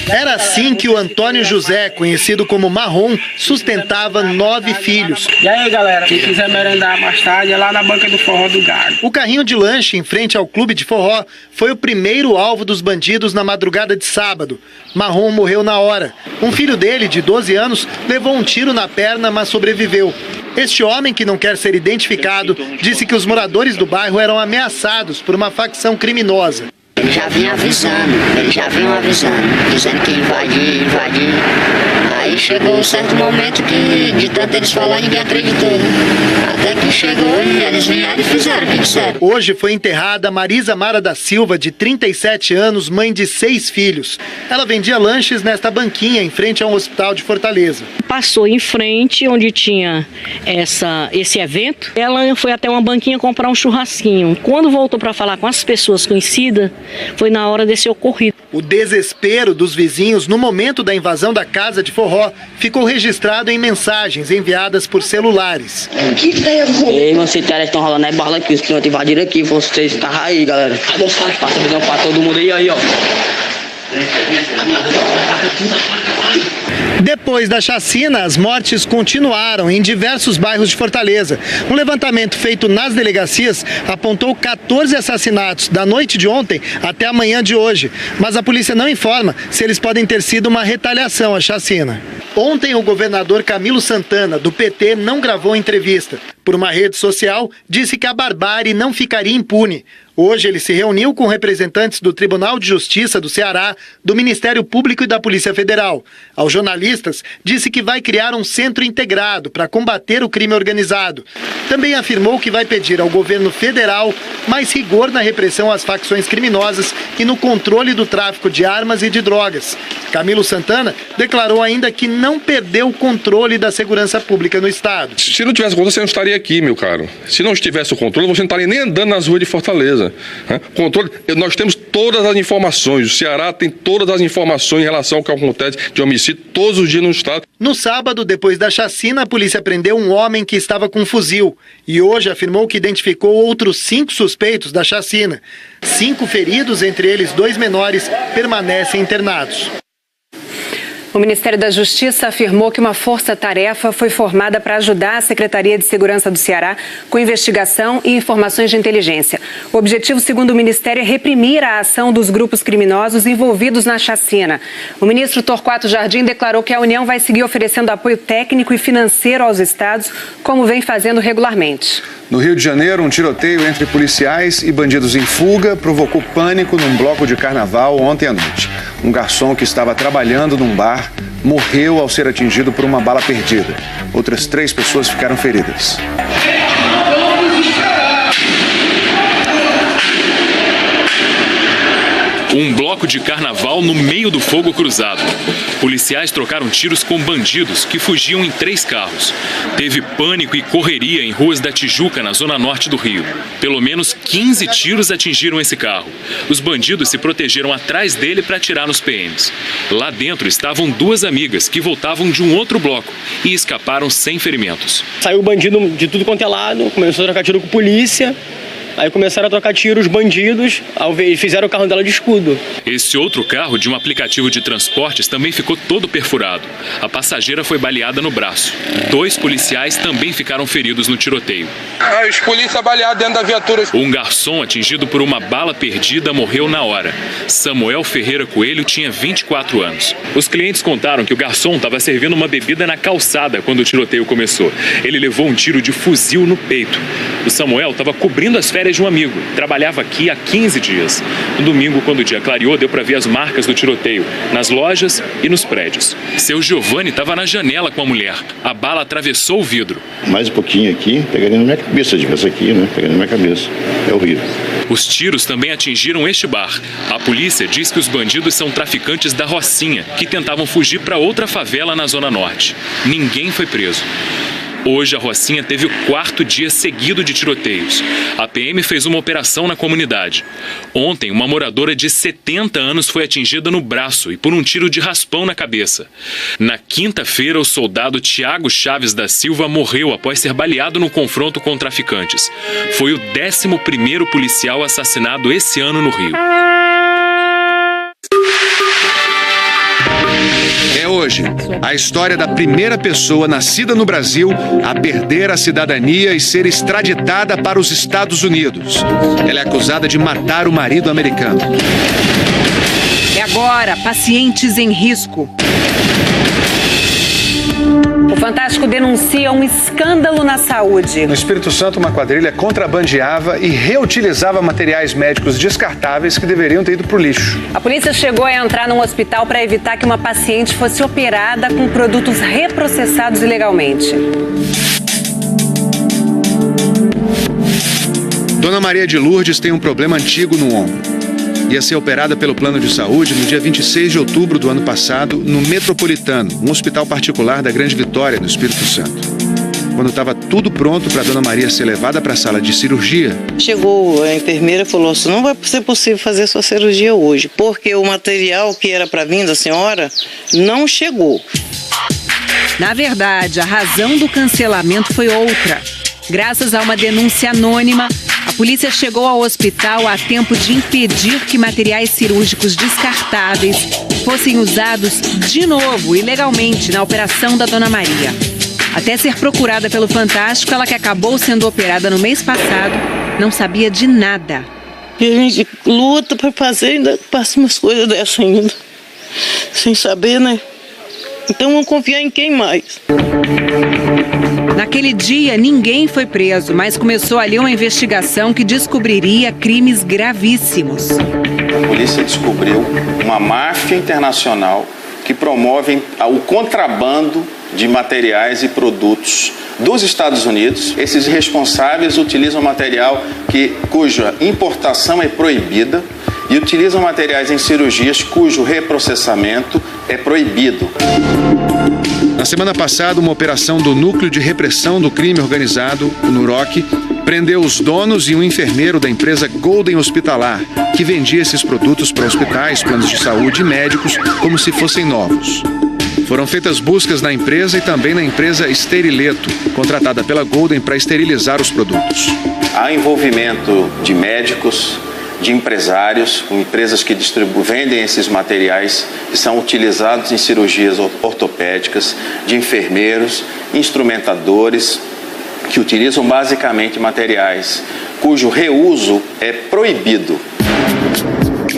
Era assim que o Antônio José, conhecido como Marrom, sustentava 9 filhos. E aí, galera, quem quiser merendar mais tarde é lá na banca do forró do Gado. O carrinho de lanche em frente ao clube de forró foi o primeiro alvo dos bandidos na madrugada de sábado. Marrom morreu na hora. Um filho dele, de 12 anos, levou um tiro na perna, mas sobreviveu. Este homem, que não quer ser identificado, disse que os moradores do bairro eram ameaçados por uma facção criminosa. Eles já vinham avisando, dizendo que invadir. Aí chegou um certo momento que, de tanto eles falar, ninguém acreditou, né? Até que chegou e eles vieram e fizeram o que disseram. Hoje foi enterrada Marisa Mara da Silva, de 37 anos, mãe de 6 filhos. Ela vendia lanches nesta banquinha em frente a um hospital de Fortaleza. Passou em frente onde tinha esse evento. Ela foi até uma banquinha comprar um churrasquinho. Quando voltou para falar com as pessoas conhecidas, foi na hora desse ocorrido. O desespero dos vizinhos no momento da invasão da casa de forró ficou registrado em mensagens enviadas por celulares. Ei, meu cetário, estão rolando aí bala aqui, os clientes invadiram aqui, vocês estavam aí, galera. Cadê os caras? Passa a visão pra todo mundo aí, ó. Depois da chacina, as mortes continuaram em diversos bairros de Fortaleza. Um levantamento feito nas delegacias apontou 14 assassinatos da noite de ontem até a manhã de hoje. Mas a polícia não informa se eles podem ter sido uma retaliação à chacina. Ontem, o governador Camilo Santana, do PT, não gravou entrevista. Por uma rede social, disse que a barbárie não ficaria impune. Hoje ele se reuniu com representantes do Tribunal de Justiça do Ceará, do Ministério Público e da Polícia Federal. Aos jornalistas, disse que vai criar um centro integrado para combater o crime organizado. Também afirmou que vai pedir ao governo federal mais rigor na repressão às facções criminosas e no controle do tráfico de armas e de drogas. Camilo Santana declarou ainda que não perdeu o controle da segurança pública no estado. Se não tivesse controle, você não estaria aqui, meu caro. Se não estivesse o controle, você não estaria nem andando nas ruas de Fortaleza. Né? Controle, nós temos todas as informações. O Ceará tem todas as informações em relação ao que acontece de homicídio todos os dias no estado. No sábado, depois da chacina, a polícia prendeu um homem que estava com um fuzil e hoje afirmou que identificou outros 5 suspeitos da chacina. 5 feridos, entre eles 2 menores, permanecem internados. O Ministério da Justiça afirmou que uma força-tarefa foi formada para ajudar a Secretaria de Segurança do Ceará com investigação e informações de inteligência. O objetivo, segundo o Ministério, é reprimir a ação dos grupos criminosos envolvidos na chacina. O ministro Torquato Jardim declarou que a União vai seguir oferecendo apoio técnico e financeiro aos estados, como vem fazendo regularmente. No Rio de Janeiro, um tiroteio entre policiais e bandidos em fuga provocou pânico num bloco de carnaval ontem à noite. Um garçom que estava trabalhando num bar morreu ao ser atingido por uma bala perdida. Outras 3 pessoas ficaram feridas. Um bloco de carnaval no meio do fogo cruzado. Policiais trocaram tiros com bandidos que fugiam em 3 carros. Teve pânico e correria em ruas da Tijuca, na zona norte do Rio. Pelo menos 15 tiros atingiram esse carro. Os bandidos se protegeram atrás dele para atirar nos PMs. Lá dentro estavam 2 amigas que voltavam de um outro bloco e escaparam sem ferimentos. Saiu bandido de tudo quanto é lado, começou a trocar tiro com polícia. Aí começaram a trocar tiro os bandidos, fizeram o carro dela de escudo. Esse outro carro de um aplicativo de transportes também ficou todo perfurado. A passageira foi baleada no braço. 2 policiais também ficaram feridos no tiroteio. Os polícias baleados dentro da viatura. Um garçom atingido por uma bala perdida morreu na hora. Samuel Ferreira Coelho tinha 24 anos. Os clientes contaram que o garçom estava servindo uma bebida na calçada quando o tiroteio começou. Ele levou um tiro de fuzil no peito. O Samuel estava cobrindo as férias de um amigo. Trabalhava aqui há 15 dias. No domingo, quando o dia clareou, deu para ver as marcas do tiroteio nas lojas e nos prédios. Seu Giovanni estava na janela com a mulher. A bala atravessou o vidro. Mais um pouquinho aqui, pegaria na minha cabeça, de essa aqui, né? Pegaria na minha cabeça. É horrível. Os tiros também atingiram este bar. A polícia diz que os bandidos são traficantes da Rocinha, que tentavam fugir para outra favela na Zona Norte. Ninguém foi preso. Hoje, a Rocinha teve o 4º dia seguido de tiroteios. A PM fez uma operação na comunidade. Ontem, uma moradora de 70 anos foi atingida no braço e por um tiro de raspão na cabeça. Na quinta-feira, o soldado Tiago Chaves da Silva morreu após ser baleado no confronto com traficantes. Foi o 11º policial assassinado esse ano no Rio. É hoje a história da primeira pessoa nascida no Brasil a perder a cidadania e ser extraditada para os Estados Unidos. Ela é acusada de matar o marido americano. E agora, pacientes em risco. O Fantástico denuncia um escândalo na saúde. No Espírito Santo, uma quadrilha contrabandeava e reutilizava materiais médicos descartáveis que deveriam ter ido para o lixo. A polícia chegou a entrar num hospital para evitar que uma paciente fosse operada com produtos reprocessados ilegalmente. Dona Maria de Lourdes tem um problema antigo no ombro. Ia ser operada pelo plano de saúde no dia 26 de outubro do ano passado, no Metropolitano, um hospital particular da Grande Vitória, no Espírito Santo. Quando estava tudo pronto para Dona Maria ser levada para a sala de cirurgia... Chegou a enfermeira e falou assim, não vai ser possível fazer sua cirurgia hoje, porque o material que era para vir da senhora não chegou. Na verdade, a razão do cancelamento foi outra. Graças a uma denúncia anônima, a polícia chegou ao hospital a tempo de impedir que materiais cirúrgicos descartáveis fossem usados de novo, ilegalmente, na operação da Dona Maria. Até ser procurada pelo Fantástico, ela que acabou sendo operada no mês passado, não sabia de nada. E a gente luta para fazer, ainda passa umas coisas dessas ainda, sem saber, né? Então vamos confiar em quem mais? Naquele dia, ninguém foi preso, mas começou ali uma investigação que descobriria crimes gravíssimos. A polícia descobriu uma máfia internacional que promove o contrabando de materiais e produtos dos Estados Unidos. Esses responsáveis utilizam material cuja importação é proibida e utilizam materiais em cirurgias cujo reprocessamento é proibido. Na semana passada, uma operação do Núcleo de Repressão do Crime Organizado, o NUROC, prendeu os donos e um enfermeiro da empresa Golden Hospitalar, que vendia esses produtos para hospitais, planos de saúde e médicos como se fossem novos. Foram feitas buscas na empresa e também na empresa Esterileto, contratada pela Golden para esterilizar os produtos. Há envolvimento de médicos, de empresários, com empresas que vendem esses materiais que são utilizados em cirurgias ortopédicas, de enfermeiros, instrumentadores, que utilizam basicamente materiais cujo reuso é proibido.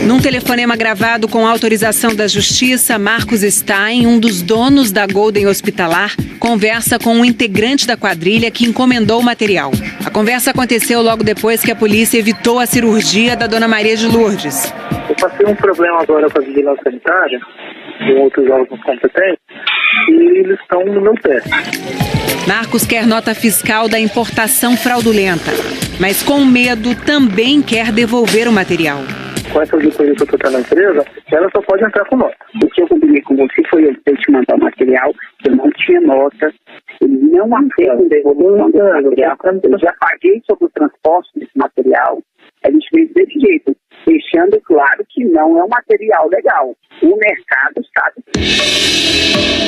Num telefonema gravado com autorização da Justiça, Marcos Stein, um dos donos da Golden Hospitalar, conversa com um integrante da quadrilha que encomendou o material. A conversa aconteceu logo depois que a polícia evitou a cirurgia da Dona Maria de Lourdes. Eu passei um problema agora com a vigilância sanitária, com outros órgãos competentes, e eles estão no meu pé. Marcos quer nota fiscal da importação fraudulenta, mas com medo também quer devolver o material. Com essa auditoria que eu estou tendo na empresa, ela só pode entrar com nota. O que eu combinei com você foi eu te mandar o material, eu não tinha nota, ele não aceitam devolução do material. Eu já paguei sobre o transporte desse material, a gente fez desse jeito, deixando claro que não é um material legal. O mercado sabe.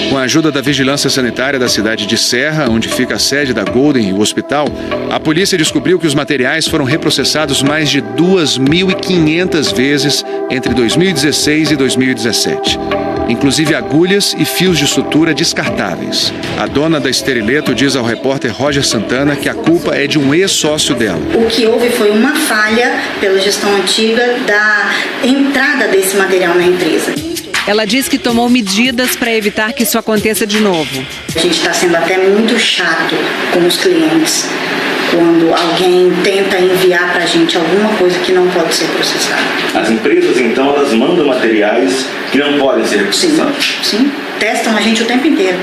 Com a ajuda da Vigilância Sanitária da cidade de Serra, onde fica a sede da Golden e o hospital, a polícia descobriu que os materiais foram reprocessados mais de 2.500 vezes entre 2016 e 2017. Inclusive agulhas e fios de sutura descartáveis. A dona da Esterileto diz ao repórter Roger Santana que a culpa é de um ex-sócio dela. O que houve foi uma falha pela gestão antiga da entrada desse material na empresa. Ela diz que tomou medidas para evitar que isso aconteça de novo. A gente está sendo até muito chato com os clientes quando alguém tenta enviar para a gente alguma coisa que não pode ser processada. As empresas, então, elas mandam materiais que não podem ser processados? Sim, testam a gente o tempo inteiro.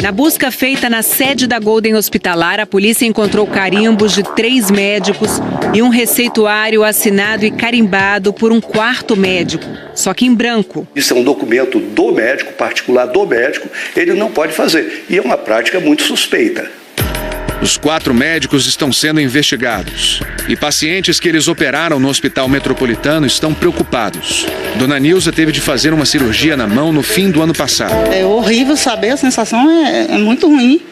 Na busca feita na sede da Golden Hospitalar, a polícia encontrou carimbos de 3 médicos e um receituário assinado e carimbado por um 4º médico, só que em branco. Isso é um documento do médico, particular do médico, ele não pode fazer. E é uma prática muito suspeita. Os 4 médicos estão sendo investigados. E pacientes que eles operaram no Hospital Metropolitano estão preocupados. Dona Nilza teve de fazer uma cirurgia na mão no fim do ano passado. É horrível saber, a sensação é muito ruim.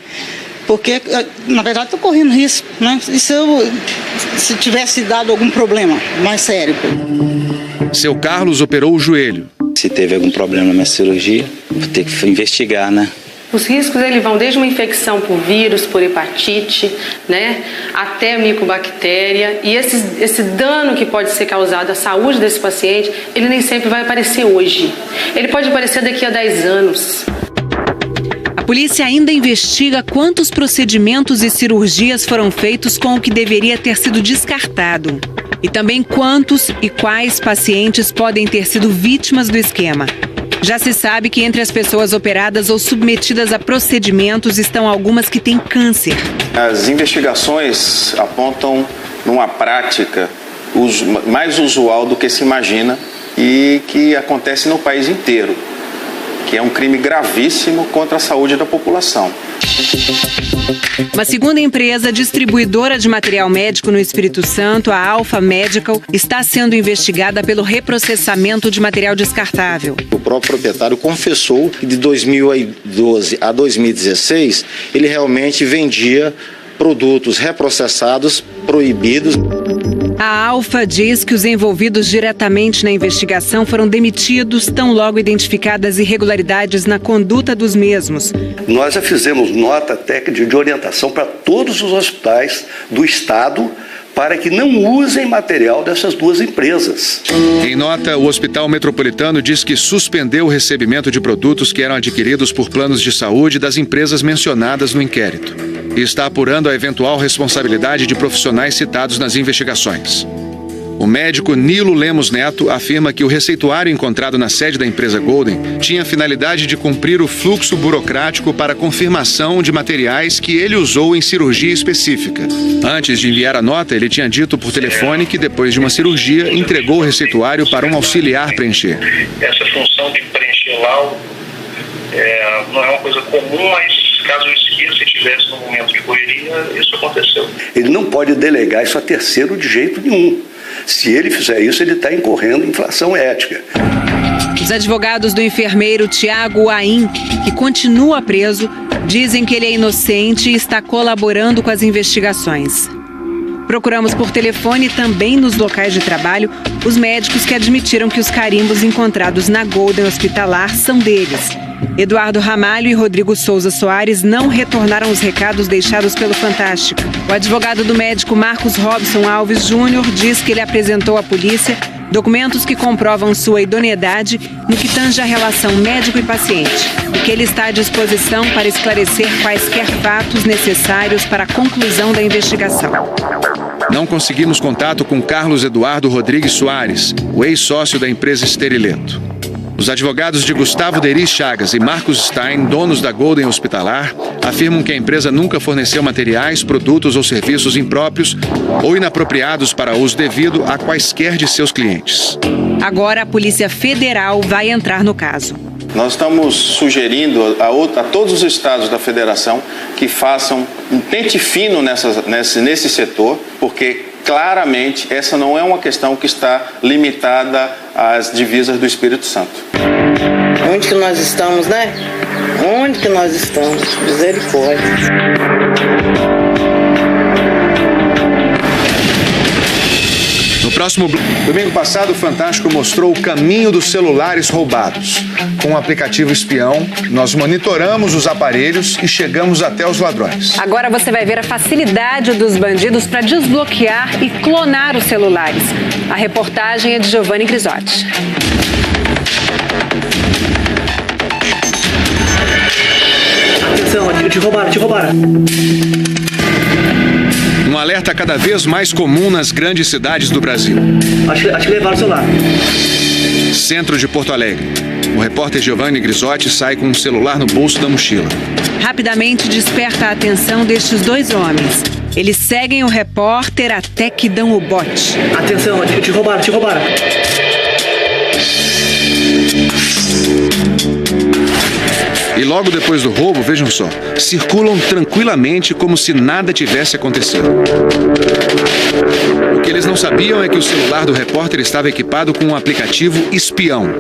Porque, na verdade, estou correndo risco, né? E se tivesse dado algum problema mais sério? Seu Carlos operou o joelho. Se teve algum problema na minha cirurgia, vou ter que investigar, né? Os riscos vão desde uma infecção por vírus, por hepatite, né, até micobactéria. E esse dano que pode ser causado à saúde desse paciente, ele nem sempre vai aparecer hoje. Ele pode aparecer daqui a 10 anos. A polícia ainda investiga quantos procedimentos e cirurgias foram feitos com o que deveria ter sido descartado. E também quantos e quais pacientes podem ter sido vítimas do esquema. Já se sabe que entre as pessoas operadas ou submetidas a procedimentos estão algumas que têm câncer. As investigações apontam numa prática mais usual do que se imagina e que acontece no país inteiro, que é um crime gravíssimo contra a saúde da população. Uma segunda empresa distribuidora de material médico no Espírito Santo, a Alfa Medical, está sendo investigada pelo reprocessamento de material descartável. O próprio proprietário confessou que de 2012 a 2016 ele realmente vendia produtos reprocessados, proibidos. A Alfa diz que os envolvidos diretamente na investigação foram demitidos tão logo identificadas irregularidades na conduta dos mesmos. Nós já fizemos nota técnica de orientação para todos os hospitais do estado para que não usem material dessas 2 empresas. Em nota, o Hospital Metropolitano diz que suspendeu o recebimento de produtos que eram adquiridos por planos de saúde das empresas mencionadas no inquérito. E está apurando a eventual responsabilidade de profissionais citados nas investigações. O médico Nilo Lemos Neto afirma que o receituário encontrado na sede da empresa Golden tinha a finalidade de cumprir o fluxo burocrático para confirmação de materiais que ele usou em cirurgia específica. Antes de enviar a nota, ele tinha dito por telefone que depois de uma cirurgia entregou o receituário para um auxiliar preencher. Essa função de preencher laudo. Não é uma coisa comum, mas caso eu esqueça e estivesse no momento de correria, isso aconteceu. Ele não pode delegar isso a terceiro de jeito nenhum. Se ele fizer isso, ele está incorrendo em infração ética. Os advogados do enfermeiro Tiago Aim, que continua preso, dizem que ele é inocente e está colaborando com as investigações. Procuramos por telefone e também nos locais de trabalho os médicos que admitiram que os carimbos encontrados na Golden Hospitalar são deles. Eduardo Ramalho e Rodrigo Souza Soares não retornaram os recados deixados pelo Fantástico. O advogado do médico Marcos Robson Alves Júnior diz que ele apresentou à polícia documentos que comprovam sua idoneidade no que tange à relação médico e paciente e que ele está à disposição para esclarecer quaisquer fatos necessários para a conclusão da investigação. Não conseguimos contato com Carlos Eduardo Rodrigues Soares, o ex-sócio da empresa Esterileto. Os advogados de Gustavo Deri Chagas e Marcos Stein, donos da Golden Hospitalar, afirmam que a empresa nunca forneceu materiais, produtos ou serviços impróprios ou inapropriados para uso devido a quaisquer de seus clientes. Agora a Polícia Federal vai entrar no caso. Nós estamos sugerindo a todos os estados da federação que façam um pente fino nesse setor, porque claramente essa não é uma questão que está limitada às divisas do Espírito Santo. Onde que nós estamos, né? Onde que nós estamos? Misericórdia. No próximo domingo passado, o Fantástico mostrou o caminho dos celulares roubados. Com o aplicativo espião, nós monitoramos os aparelhos e chegamos até os ladrões. Agora você vai ver a facilidade dos bandidos para desbloquear e clonar os celulares. A reportagem é de Giovanni Grisotti. Atenção, te roubaram. Um alerta cada vez mais comum nas grandes cidades do Brasil. Acho que levaram o celular. Centro de Porto Alegre. O repórter Giovanni Grisotti sai com um celular no bolso da mochila. Rapidamente desperta a atenção destes dois homens. Eles seguem o repórter até que dão o bote. Atenção, te roubaram. E logo depois do roubo, vejam só, circulam tranquilamente como se nada tivesse acontecido. O que eles não sabiam é que o celular do repórter estava equipado com um aplicativo espião.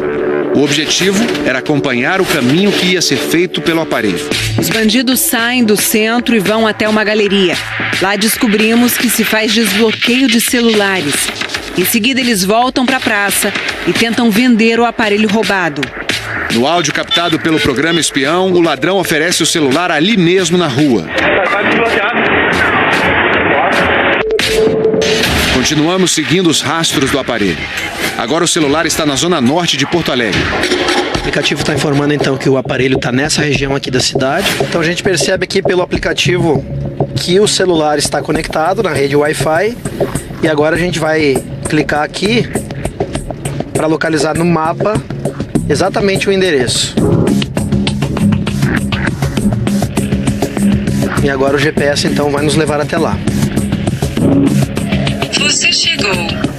O objetivo era acompanhar o caminho que ia ser feito pelo aparelho. Os bandidos saem do centro e vão até uma galeria. Lá descobrimos que se faz desbloqueio de celulares. Em seguida, eles voltam para a praça e tentam vender o aparelho roubado. No áudio captado pelo programa espião, o ladrão oferece o celular ali mesmo na rua. Continuamos seguindo os rastros do aparelho. Agora o celular está na zona norte de Porto Alegre. O aplicativo está informando então que o aparelho está nessa região aqui da cidade. Então a gente percebe aqui pelo aplicativo que o celular está conectado na rede Wi-Fi. E agora a gente vai clicar aqui para localizar no mapa exatamente o endereço. E agora o GPS então vai nos levar até lá. Você chegou.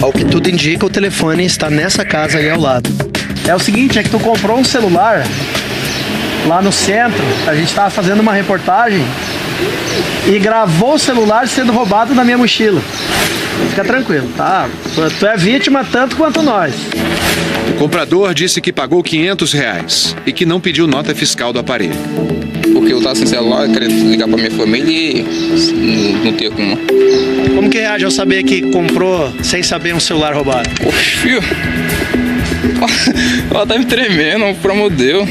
Ao que tudo indica, o telefone está nessa casa aí ao lado. É o seguinte, é que tu comprou um celular lá no centro, a gente estava fazendo uma reportagem e gravou o celular sendo roubado na minha mochila. Fica tranquilo, tá? Tu é vítima tanto quanto nós. O comprador disse que pagou R$500 e que não pediu nota fiscal do aparelho. Porque eu estava sem celular, querendo ligar para minha família e não ter como. Como que reage ao saber que comprou sem saber um celular roubado? Oxe, filho. Ela tá me tremendo, pelo amor de Deus.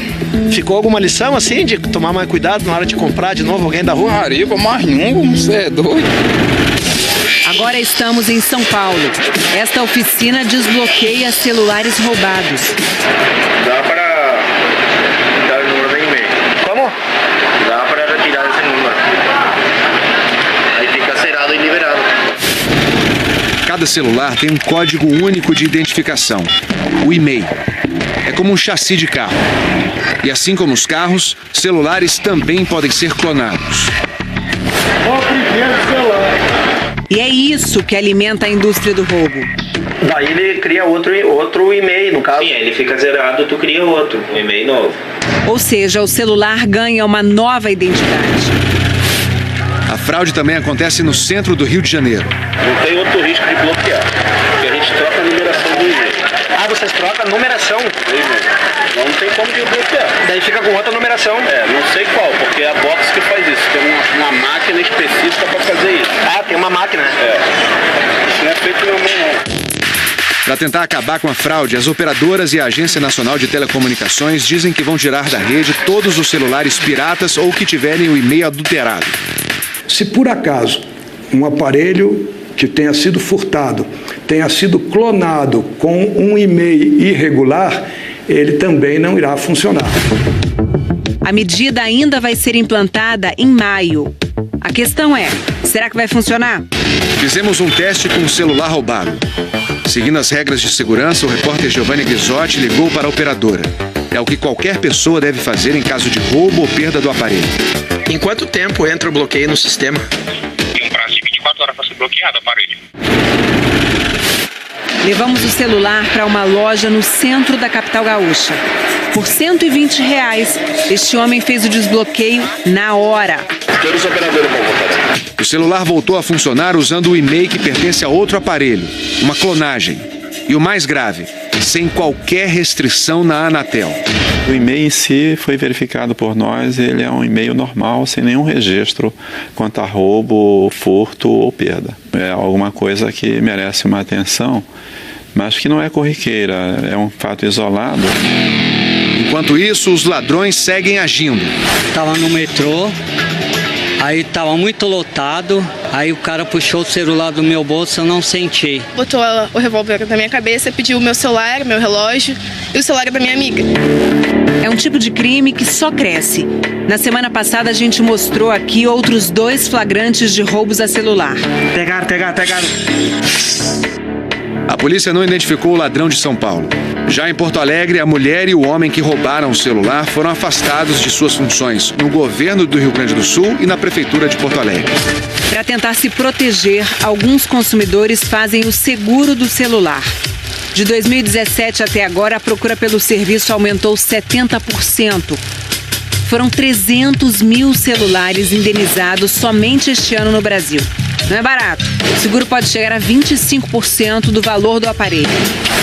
Ficou alguma lição assim de tomar mais cuidado na hora de comprar de novo alguém da rua? Maripa, mais nenhum, você é doido. Agora estamos em São Paulo. Esta oficina desbloqueia celulares roubados. Dá para dar o número do e-mail. Como? Dá para retirar esse número. Aí fica zerado e liberado. Cada celular tem um código único de identificação, o e-mail. É como um chassi de carro. E assim como os carros, celulares também podem ser clonados. O primeiro celular. E é isso que alimenta a indústria do roubo. Daí ele cria outro e-mail, no caso. Sim, ele fica zerado, tu cria outro, um e-mail novo. Ou seja, o celular ganha uma nova identidade. A fraude também acontece no centro do Rio de Janeiro. Não tem outro risco de bloquear, porque a gente troca a numeração do e-mail. Ah, vocês trocam a numeração? Não tem como de bloquear. Daí fica com outra numeração? Não sei qual, porque é a Box que faz isso. Tem uma máquina específica para fazer isso. Ah, tem uma máquina? Isso não é feito na mão, não. Para tentar acabar com a fraude, as operadoras e a Agência Nacional de Telecomunicações dizem que vão tirar da rede todos os celulares piratas ou que tiverem o e-mail adulterado. Se por acaso um aparelho que tenha sido furtado, tenha sido clonado com um e-mail irregular, ele também não irá funcionar. A medida ainda vai ser implantada em maio. A questão é, será que vai funcionar? Fizemos um teste com um celular roubado. Seguindo as regras de segurança, o repórter Giovanni Ghisotti ligou para a operadora. É o que qualquer pessoa deve fazer em caso de roubo ou perda do aparelho. Em quanto tempo entra o bloqueio no sistema? Tem um prazo de 24 horas para ser bloqueado o aparelho. Levamos o celular para uma loja no centro da capital gaúcha. Por R$120, este homem fez o desbloqueio na hora. Todos os operadores vão voltar. O celular voltou a funcionar usando o e-mail que pertence a outro aparelho, uma clonagem. E o mais grave, sem qualquer restrição na Anatel. O e-mail em si foi verificado por nós, ele é um e-mail normal, sem nenhum registro quanto a roubo, furto ou perda. É alguma coisa que merece uma atenção, mas que não é corriqueira, é um fato isolado. Enquanto isso, os ladrões seguem agindo. Estava no metrô, aí estava muito lotado, aí o cara puxou o celular do meu bolso, eu não senti. Botou o revólver na minha cabeça, pediu o meu celular, meu relógio e o celular da minha amiga. É um tipo de crime que só cresce. Na semana passada a gente mostrou aqui outros 2 flagrantes de roubos a celular. Pegaram. A polícia não identificou o ladrão de São Paulo. Já em Porto Alegre, a mulher e o homem que roubaram o celular foram afastados de suas funções no governo do Rio Grande do Sul e na prefeitura de Porto Alegre. Para tentar se proteger, alguns consumidores fazem o seguro do celular. De 2017 até agora, a procura pelo serviço aumentou 70%. Foram 300 mil celulares indenizados somente este ano no Brasil. Não é barato. O seguro pode chegar a 25% do valor do aparelho.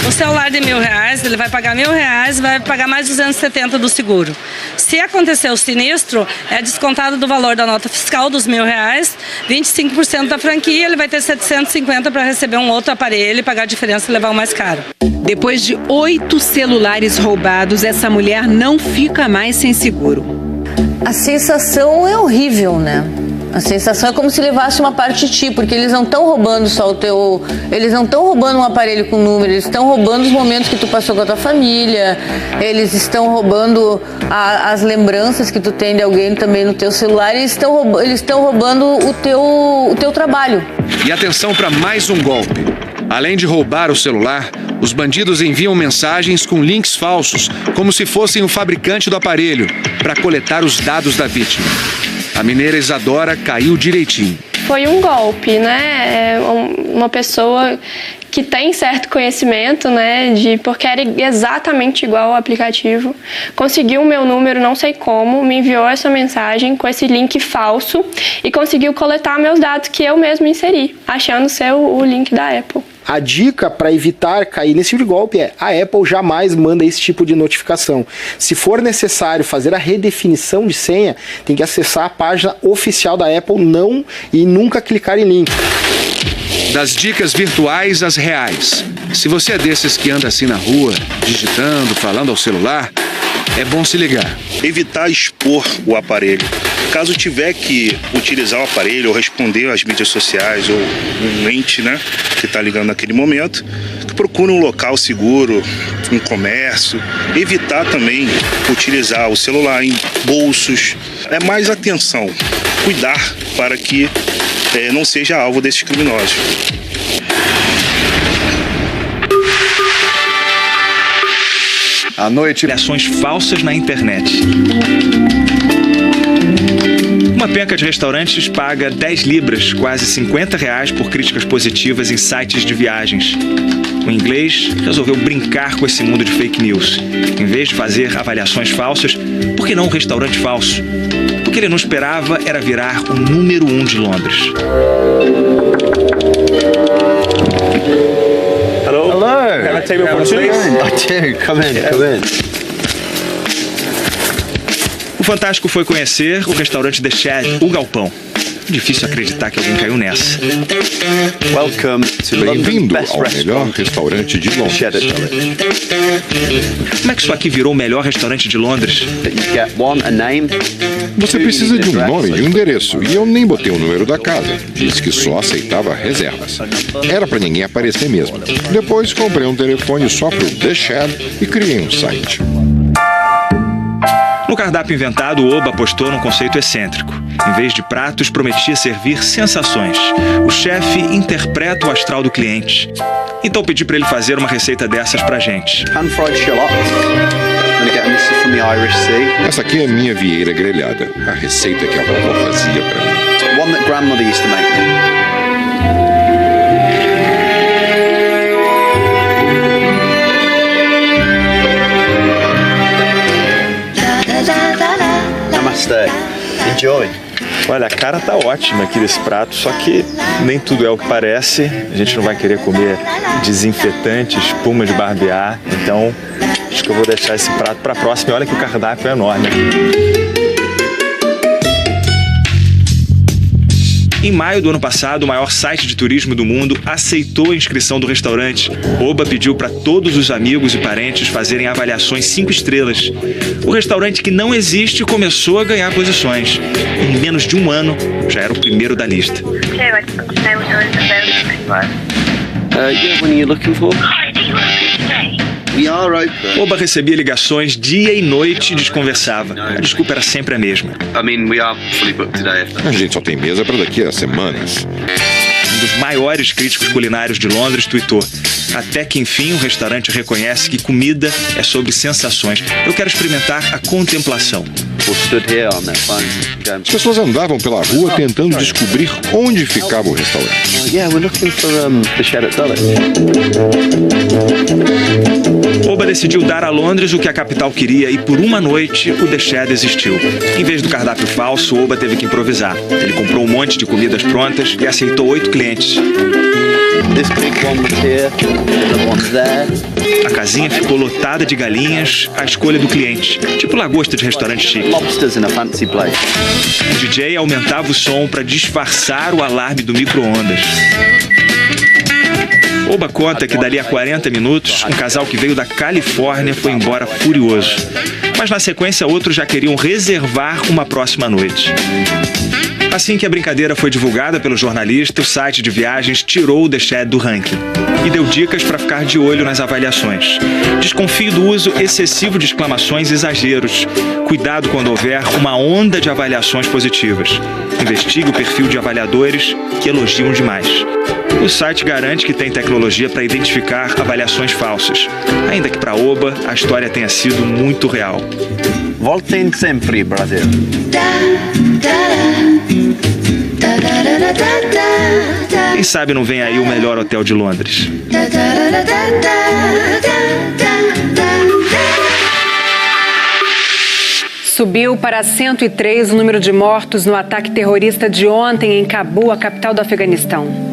O celular de R$1.000, ele vai pagar R$1.000 e vai pagar mais 270 do seguro. Se acontecer o sinistro, é descontado do valor da nota fiscal dos R$1.000, 25% da franquia, ele vai ter 750 para receber um outro aparelho e pagar a diferença e levar o mais caro. Depois de 8 celulares roubados, essa mulher não fica mais sem seguro. A sensação é horrível, né? A sensação é como se levasse uma parte de ti, porque eles não estão roubando só o teu... Eles não estão roubando um aparelho com número, eles estão roubando os momentos que tu passou com a tua família, eles estão roubando as lembranças que tu tem de alguém também no teu celular, e eles estão roubando o teu trabalho. E atenção para mais um golpe. Além de roubar o celular, os bandidos enviam mensagens com links falsos, como se fossem o fabricante do aparelho, para coletar os dados da vítima. A mineira Isadora caiu direitinho. Foi um golpe, né? Uma pessoa que tem certo conhecimento, né? Porque era exatamente igual ao aplicativo. Conseguiu o meu número, não sei como, me enviou essa mensagem com esse link falso e conseguiu coletar meus dados que eu mesmo inseri, achando ser o link da Apple. A dica para evitar cair nesse tipo de golpe é: a Apple jamais manda esse tipo de notificação. Se for necessário fazer a redefinição de senha, tem que acessar a página oficial da Apple e nunca clicar em link. Das dicas virtuais às reais. Se você é desses que anda assim na rua, digitando, falando ao celular, é bom se ligar. Evitar expor o aparelho. Caso tiver que utilizar o aparelho ou responder às mídias sociais ou um ente, né, que está ligando naquele momento, que procure um local seguro, um comércio. Evitar também utilizar o celular em bolsos. É mais atenção, cuidar para que não seja alvo desses criminosos. À noite, ações falsas na internet. Uma Uma penca de restaurantes paga 10 libras, quase R$50 por críticas positivas em sites de viagens. O inglês resolveu brincar com esse mundo de fake news. Em vez de fazer avaliações falsas, por que não um restaurante falso? O que ele não esperava era virar o número 1 de Londres. Hello. Hello. Have a table for two? I do. Come in. O Fantástico foi conhecer o restaurante The Shed, o Galpão. Difícil acreditar que alguém caiu nessa. Bem-vindo ao melhor restaurante de Londres. Como é que isso aqui virou o melhor restaurante de Londres? Você precisa de um nome e um endereço, e eu nem botei o número da casa. Disse que só aceitava reservas. Era para ninguém aparecer mesmo. Depois comprei um telefone só pro The Shed e criei um site. No cardápio inventado, o Oba apostou num conceito excêntrico. Em vez de pratos, prometia servir sensações. O chefe interpreta o astral do cliente. Então pedi para ele fazer uma receita dessas pra gente. Essa aqui é a minha vieira grelhada. A receita que a vovó fazia pra mim. One that grandmother used to make. Namaste. Enjoy. Olha, a cara tá ótima aqui desse prato, só que nem tudo é o que parece. A gente não vai querer comer desinfetante, espuma de barbear. Então, acho que eu vou deixar esse prato para a próxima. E olha que o cardápio é enorme. Em maio do ano passado, o maior site de turismo do mundo aceitou a inscrição do restaurante. Oba pediu para todos os amigos e parentes fazerem avaliações 5 estrelas. O restaurante que não existe começou a ganhar posições. Em menos de um ano, já era o primeiro da lista. Oba recebia ligações dia e noite e desconversava. A desculpa era sempre a mesma. A gente só tem mesa para daqui a semanas. Um dos maiores críticos culinários de Londres tweetou: até que enfim o restaurante reconhece que comida é sobre sensações. Eu quero experimentar a contemplação. As pessoas andavam pela rua tentando descobrir onde ficava o restaurante. Oba decidiu dar a Londres o que a capital queria e por uma noite o The Shed existiu. Em vez do cardápio falso, Oba teve que improvisar. Ele comprou um monte de comidas prontas e aceitou 8 clientes. A casinha ficou lotada de galinhas à escolha do cliente, tipo lagosta de restaurante chique. O DJ aumentava o som para disfarçar o alarme do micro-ondas. Oba conta que dali a 40 minutos, um casal que veio da Califórnia foi embora furioso. Mas na sequência, outros já queriam reservar uma próxima noite. Assim que a brincadeira foi divulgada pelo jornalista, o site de viagens tirou o The Shed do ranking e deu dicas para ficar de olho nas avaliações. Desconfie do uso excessivo de exclamações e exageros. Cuidado quando houver uma onda de avaliações positivas. Investigue o perfil de avaliadores que elogiam demais. O site garante que tem tecnologia para identificar avaliações falsas, ainda que para Oba a história tenha sido muito real. Voltem sempre, Brasil. Quem sabe não vem aí o melhor hotel de Londres. Subiu para 103 o número de mortos no ataque terrorista de ontem em Cabul, a capital do Afeganistão.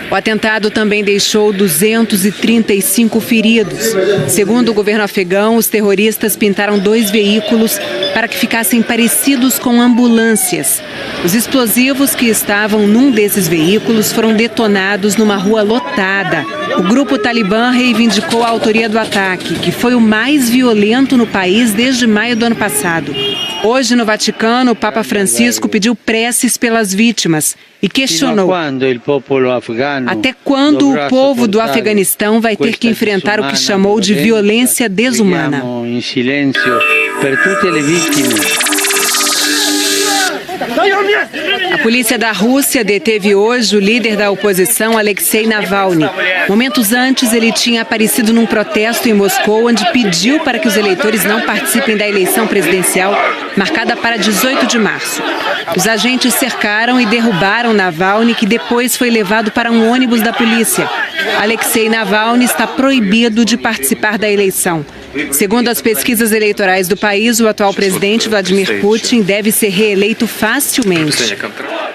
O atentado também deixou 235 feridos. Segundo o governo afegão, os terroristas pintaram 2 veículos para que ficassem parecidos com ambulâncias. Os explosivos que estavam num desses veículos foram detonados numa rua lotada. O grupo Talibã reivindicou a autoria do ataque, que foi o mais violento no país desde maio do ano passado. Hoje, no Vaticano, o Papa Francisco pediu preces pelas vítimas e questionou até quando o povo do Afeganistão vai ter que enfrentar o que chamou de violência desumana. A polícia da Rússia deteve hoje o líder da oposição, Alexei Navalny. Momentos antes, ele tinha aparecido num protesto em Moscou, onde pediu para que os eleitores não participem da eleição presidencial, marcada para 18 de março. Os agentes cercaram e derrubaram Navalny, que depois foi levado para um ônibus da polícia. Alexei Navalny está proibido de participar da eleição. Segundo as pesquisas eleitorais do país, o atual presidente Vladimir Putin deve ser reeleito facilmente.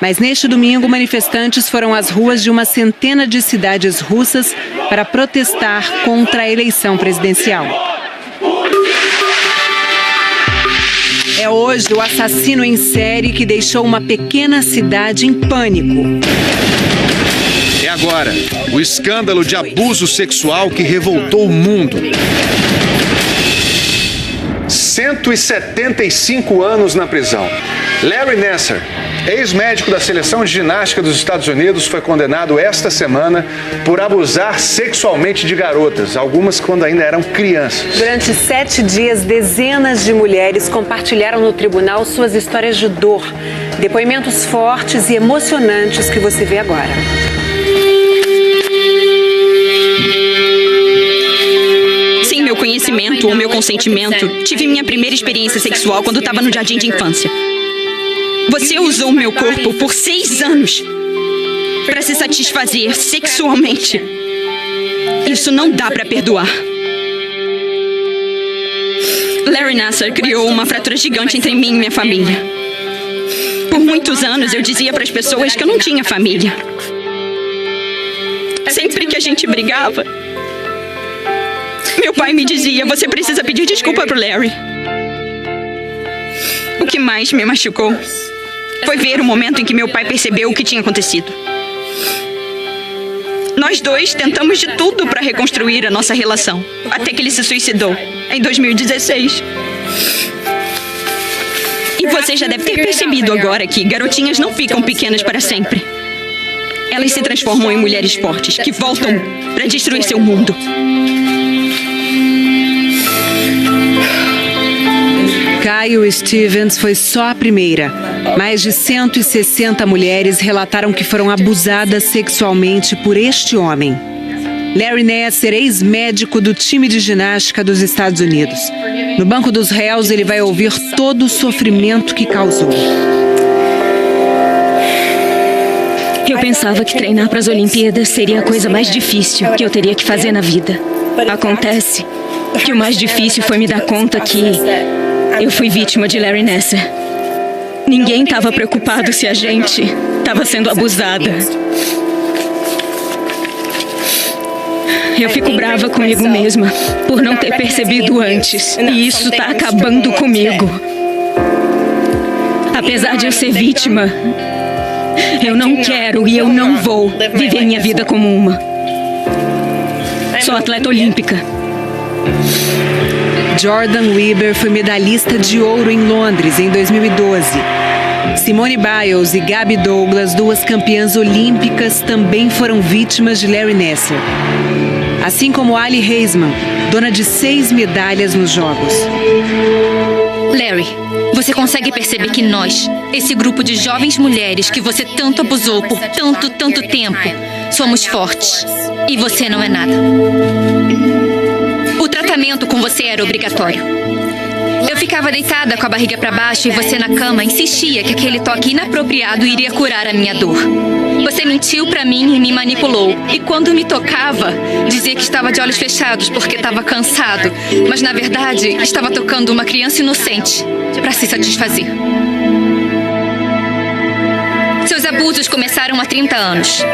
Mas neste domingo, manifestantes foram às ruas de uma centena de cidades russas para protestar contra a eleição presidencial. É hoje o assassino em série que deixou uma pequena cidade em pânico. É agora, o escândalo de abuso sexual que revoltou o mundo. 175 anos na prisão. Larry Nassar, ex-médico da seleção de ginástica dos Estados Unidos, foi condenado esta semana por abusar sexualmente de garotas, algumas quando ainda eram crianças. Durante 7 dias, dezenas de mulheres compartilharam no tribunal suas histórias de dor. Depoimentos fortes e emocionantes que você vê agora. Sem meu conhecimento ou meu consentimento, tive minha primeira experiência sexual quando estava no jardim de infância. Você usou meu corpo por 6 anos para se satisfazer sexualmente. Isso não dá para perdoar. Larry Nassar criou uma fratura gigante entre mim e minha família. Por muitos anos eu dizia para as pessoas que eu não tinha família. Sempre que a gente brigava, meu pai me dizia: você precisa pedir desculpa pro Larry. O que mais me machucou foi ver o momento em que meu pai percebeu o que tinha acontecido. Nós dois tentamos de tudo para reconstruir a nossa relação, até que ele se suicidou, em 2016. E você já deve ter percebido agora que garotinhas não ficam pequenas para sempre. Elas se transformam em mulheres fortes, que voltam para destruir seu mundo. Kyle Stevens foi só a primeira. Mais de 160 mulheres relataram que foram abusadas sexualmente por este homem. Larry Nassar, ex-médico do time de ginástica dos Estados Unidos. No banco dos réus, ele vai ouvir todo o sofrimento que causou. Eu pensava que treinar para as Olimpíadas seria a coisa mais difícil que eu teria que fazer na vida. Acontece que o mais difícil foi me dar conta que eu fui vítima de Larry Nassar. Ninguém estava preocupado se a gente estava sendo abusada. Eu fico brava comigo mesma por não ter percebido antes. E isso está acabando comigo. Apesar de eu ser vítima, eu não quero e eu não vou viver minha vida como uma. Sou atleta olímpica. Jordan Weber foi medalhista de ouro em Londres em 2012. Simone Biles e Gabby Douglas, duas campeãs olímpicas, também foram vítimas de Larry Nassar. Assim como Ali Heisman, dona de 6 medalhas nos Jogos. Larry, você consegue perceber que nós, esse grupo de jovens mulheres que você tanto abusou por tanto tempo, somos fortes. E você não é nada. O tratamento com você era obrigatório. Eu ficava deitada com a barriga para baixo e você na cama insistia que aquele toque inapropriado iria curar a minha dor. Você mentiu para mim e me manipulou. E quando me tocava, dizia que estava de olhos fechados porque estava cansado. Mas na verdade, estava tocando uma criança inocente para se satisfazer. Seus abusos começaram há 30 anos.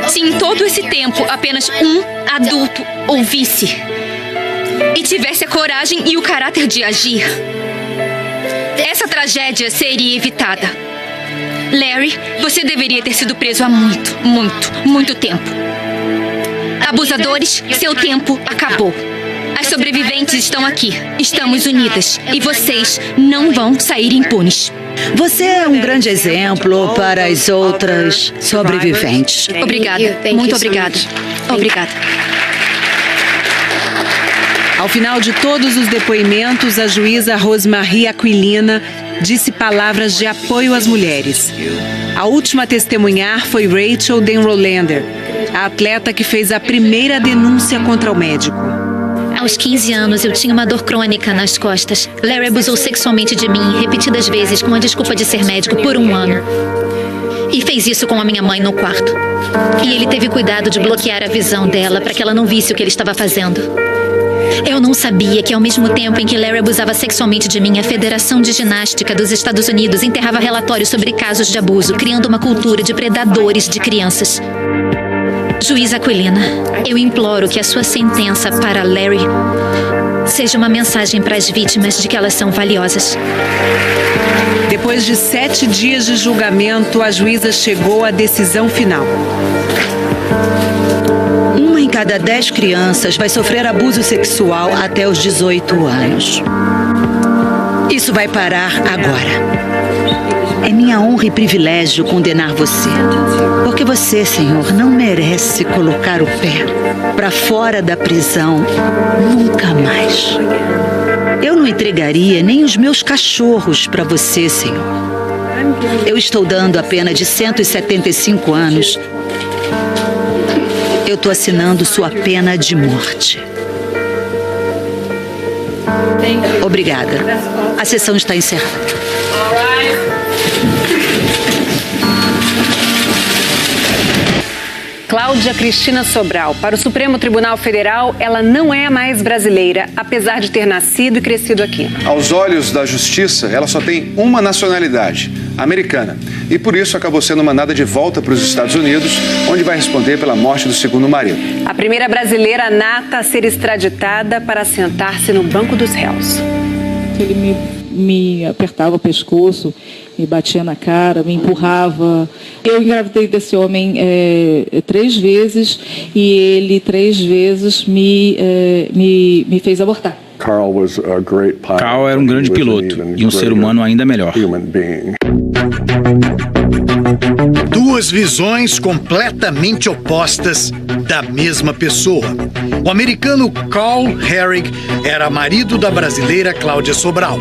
Se em todo esse tempo apenas um adulto ouvisse e tivesse a coragem e o caráter de agir, essa tragédia seria evitada. Larry, você deveria ter sido preso há muito tempo. Abusadores, seu tempo acabou. As sobreviventes estão aqui. Estamos unidas. E vocês não vão sair impunes. Você é um grande exemplo para as outras sobreviventes. Obrigada. Muito obrigada. Obrigada. Ao final de todos os depoimentos, a juíza Rosemarie Aquilina disse palavras de apoio às mulheres. A última a testemunhar foi Rachel Denrolander, a atleta que fez a primeira denúncia contra o médico. Aos 15 anos, eu tinha uma dor crônica nas costas. Larry abusou sexualmente de mim repetidas vezes com a desculpa de ser médico por 1 ano. E fez isso com a minha mãe no quarto. E ele teve cuidado de bloquear a visão dela para que ela não visse o que ele estava fazendo. Eu não sabia que ao mesmo tempo em que Larry abusava sexualmente de mim, a Federação de Ginástica dos Estados Unidos enterrava relatórios sobre casos de abuso, criando uma cultura de predadores de crianças. Juiz Aquilina, eu imploro que a sua sentença para Larry seja uma mensagem para as vítimas de que elas são valiosas. Depois de 7 dias de julgamento, a juíza chegou à decisão final. 1 em cada 10 crianças vai sofrer abuso sexual até os 18 anos. Isso vai parar agora. É minha honra e privilégio condenar você. Porque você, Senhor, não merece colocar o pé para fora da prisão nunca mais. Eu não entregaria nem os meus cachorros para você, Senhor. Eu estou dando a pena de 175 anos. Eu estou assinando sua pena de morte. Obrigada. A sessão está encerrada. Cláudia Cristina Sobral. Para o Supremo Tribunal Federal, ela não é mais brasileira, apesar de ter nascido e crescido aqui. Aos olhos da justiça, ela só tem uma nacionalidade, americana. E por isso acabou sendo mandada de volta para os Estados Unidos, onde vai responder pela morte do segundo marido. A primeira brasileira nata a ser extraditada para sentar-se no banco dos réus. Ele me apertava o pescoço, me batia na cara, me empurrava. Eu engravidei desse homem 3 vezes e ele 3 vezes me fez abortar. Carl era um grande piloto e um ser humano ainda melhor. Duas visões completamente opostas da mesma pessoa. O americano Carl Herrig era marido da brasileira Cláudia Sobral.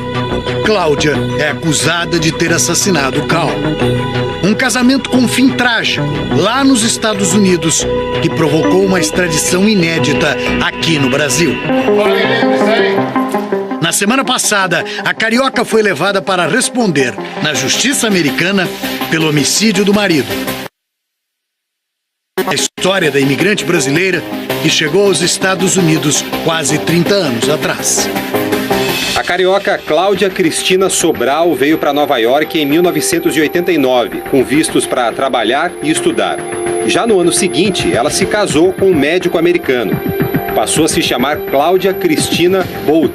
Cláudia é acusada de ter assassinado Carl. Um casamento com fim trágico, lá nos Estados Unidos, que provocou uma extradição inédita aqui no Brasil. Na semana passada, a carioca foi levada para responder na justiça americana pelo homicídio do marido. A história da imigrante brasileira que chegou aos Estados Unidos quase 30 anos atrás. A carioca Cláudia Cristina Sobral veio para Nova York em 1989, com vistos para trabalhar e estudar. Já no ano seguinte, ela se casou com um médico americano. Passou a se chamar Cláudia Cristina Bolt.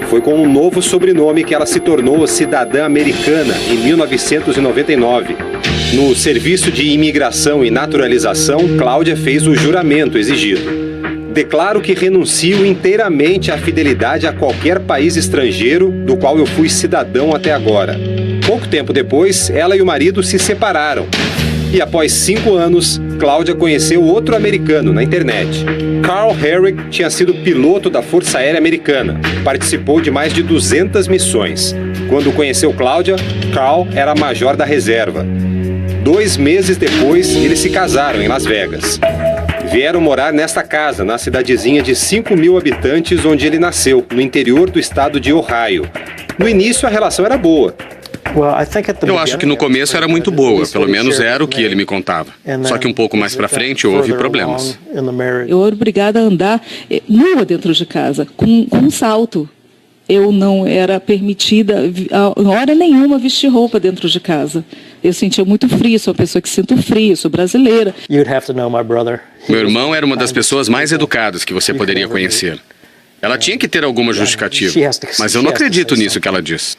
Foi com um novo sobrenome que ela se tornou cidadã americana em 1999. No Serviço de Imigração e Naturalização, Cláudia fez o juramento exigido. Declaro que renuncio inteiramente à fidelidade a qualquer país estrangeiro do qual eu fui cidadão até agora. Pouco tempo depois, ela e o marido se separaram. E após 5 anos, Cláudia conheceu outro americano na internet. Carl Herrig tinha sido piloto da Força Aérea Americana. Participou de mais de 200 missões. Quando conheceu Cláudia, Carl era major da reserva. 2 meses depois, eles se casaram em Las Vegas. Vieram morar nesta casa, na cidadezinha de 5.000 habitantes, onde ele nasceu, no interior do estado de Ohio. No início, a relação era boa. Eu acho que no começo era muito boa, pelo menos era o que ele me contava. Só que um pouco mais pra frente houve problemas. Eu era obrigada a andar nua dentro de casa, com um salto. Eu não era permitida, a hora nenhuma, vestir roupa dentro de casa. Eu sentia muito frio, sou uma pessoa que sinto frio, sou brasileira. Meu irmão era uma das pessoas mais educadas que você poderia conhecer. Ela tinha que ter alguma justificativa, mas eu não acredito nisso que ela diz.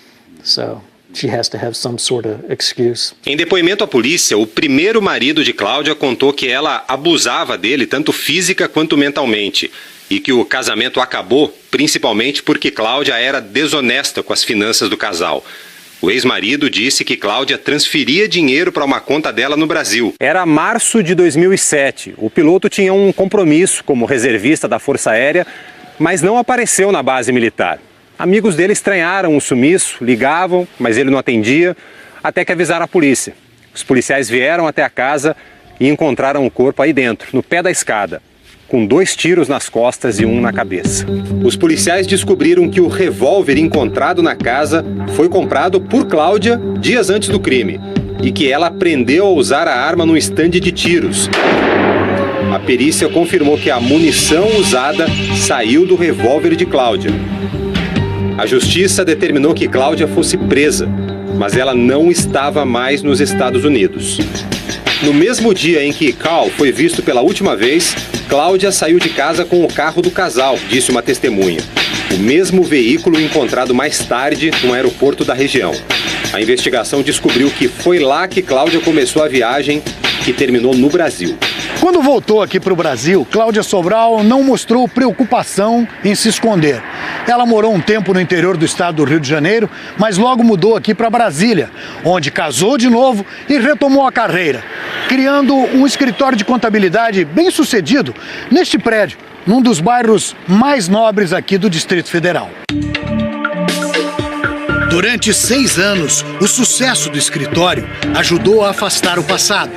Em depoimento à polícia, o primeiro marido de Cláudia contou que ela abusava dele tanto física quanto mentalmente e que o casamento acabou principalmente porque Cláudia era desonesta com as finanças do casal. O ex-marido disse que Cláudia transferia dinheiro para uma conta dela no Brasil. Era março de 2007. O piloto tinha um compromisso como reservista da Força Aérea, mas não apareceu na base militar. Amigos dele estranharam o sumiço, ligavam, mas ele não atendia, até que avisaram a polícia. Os policiais vieram até a casa e encontraram o corpo aí dentro, no pé da escada, com 2 tiros nas costas e 1 na cabeça. Os policiais descobriram que o revólver encontrado na casa foi comprado por Cláudia dias antes do crime e que ela aprendeu a usar a arma num estande de tiros. A perícia confirmou que a munição usada saiu do revólver de Cláudia. A justiça determinou que Cláudia fosse presa, mas ela não estava mais nos Estados Unidos. No mesmo dia em que Carl foi visto pela última vez, Cláudia saiu de casa com o carro do casal, disse uma testemunha. O mesmo veículo encontrado mais tarde no aeroporto da região. A investigação descobriu que foi lá que Cláudia começou a viagem, que terminou no Brasil. Quando voltou aqui para o Brasil, Cláudia Sobral não mostrou preocupação em se esconder. Ela morou um tempo no interior do estado do Rio de Janeiro, mas logo mudou aqui para Brasília, onde casou de novo e retomou a carreira, criando um escritório de contabilidade bem sucedido neste prédio, num dos bairros mais nobres aqui do Distrito Federal. Durante 6 anos, o sucesso do escritório ajudou a afastar o passado.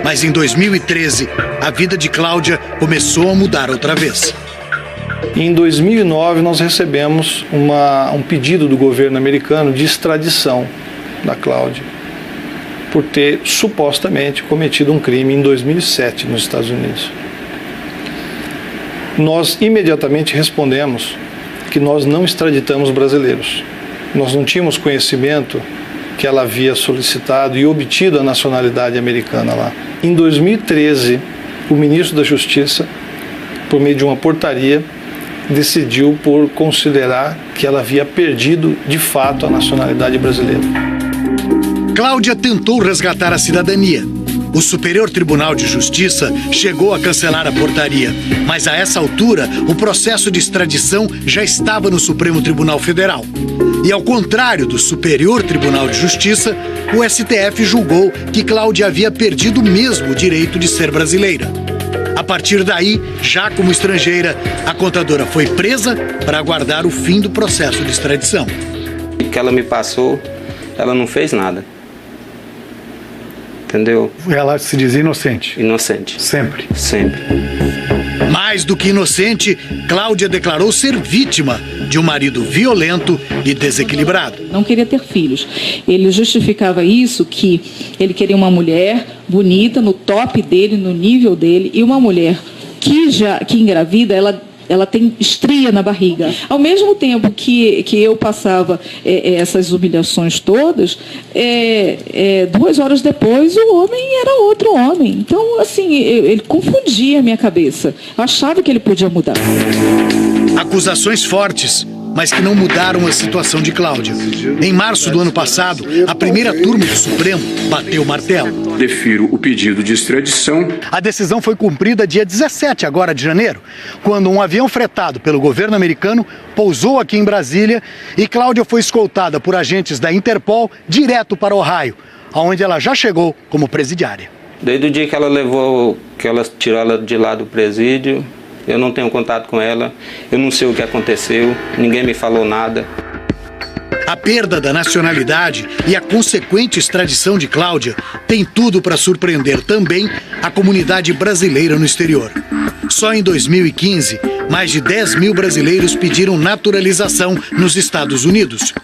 Mas em 2013, a vida de Cláudia começou a mudar outra vez. Em 2009, nós recebemos um pedido do governo americano de extradição da Cláudia por ter supostamente cometido um crime em 2007 nos Estados Unidos. Nós imediatamente respondemos que nós não extraditamos brasileiros. Nós não tínhamos conhecimento que ela havia solicitado e obtido a nacionalidade americana lá. Em 2013, o ministro da Justiça, por meio de uma portaria, decidiu por considerar que ela havia perdido, de fato, a nacionalidade brasileira. Cláudia tentou resgatar a cidadania. O Superior Tribunal de Justiça chegou a cancelar a portaria, mas a essa altura o processo de extradição já estava no Supremo Tribunal Federal. E ao contrário do Superior Tribunal de Justiça, o STF julgou que Cláudia havia perdido mesmo o direito de ser brasileira. A partir daí, já como estrangeira, a contadora foi presa para aguardar o fim do processo de extradição. O que ela me passou, ela não fez nada. Entendeu? Ela se diz inocente? Inocente. Sempre? Sempre. Mais do que inocente, Cláudia declarou ser vítima de um marido violento e desequilibrado. Não queria ter filhos. Ele justificava isso, que ele queria uma mulher bonita, no top dele, no nível dele, e uma mulher que engravida, ela tem estria na barriga. Ao mesmo tempo que eu passava essas humilhações todas, 2 horas depois o homem era outro homem. Então, assim, ele confundia a minha cabeça. Eu achava que ele podia mudar. Acusações fortes, mas que não mudaram a situação de Cláudia. Em março do ano passado, a primeira turma do Supremo bateu o martelo. Defiro o pedido de extradição. A decisão foi cumprida dia 17 agora de janeiro, quando um avião fretado pelo governo americano pousou aqui em Brasília e Cláudia foi escoltada por agentes da Interpol direto para Ohio, onde ela já chegou como presidiária. Desde o dia que ela tirou ela de lá do presídio, eu não tenho contato com ela, eu não sei o que aconteceu, ninguém me falou nada. A perda da nacionalidade e a consequente extradição de Cláudia tem tudo para surpreender também a comunidade brasileira no exterior. Só em 2015, mais de 10 mil brasileiros pediram naturalização nos Estados Unidos.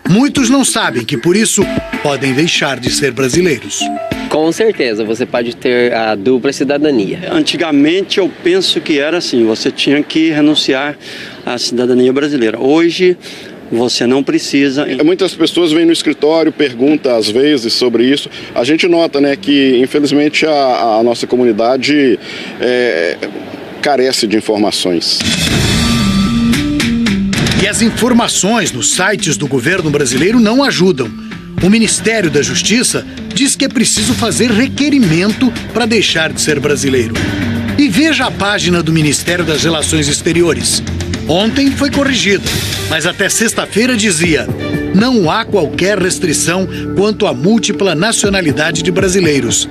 Muitos não sabem que, por isso, podem deixar de ser brasileiros. Com certeza, você pode ter a dupla cidadania. Antigamente eu penso que era assim, você tinha que renunciar à cidadania brasileira. Hoje você não precisa. Muitas pessoas vêm no escritório, perguntam às vezes sobre isso. A gente nota, né, que infelizmente a nossa comunidade carece de informações. E as informações nos sites do governo brasileiro não ajudam. O Ministério da Justiça diz que é preciso fazer requerimento para deixar de ser brasileiro. E veja a página do Ministério das Relações Exteriores. Ontem foi corrigida, mas até sexta-feira dizia: não há qualquer restrição quanto à múltipla nacionalidade de brasileiros.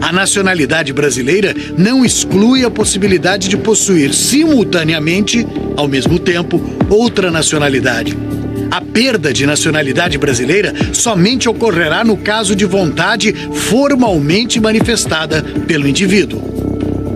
A nacionalidade brasileira não exclui a possibilidade de possuir simultaneamente, ao mesmo tempo, outra nacionalidade. A perda de nacionalidade brasileira somente ocorrerá no caso de vontade formalmente manifestada pelo indivíduo.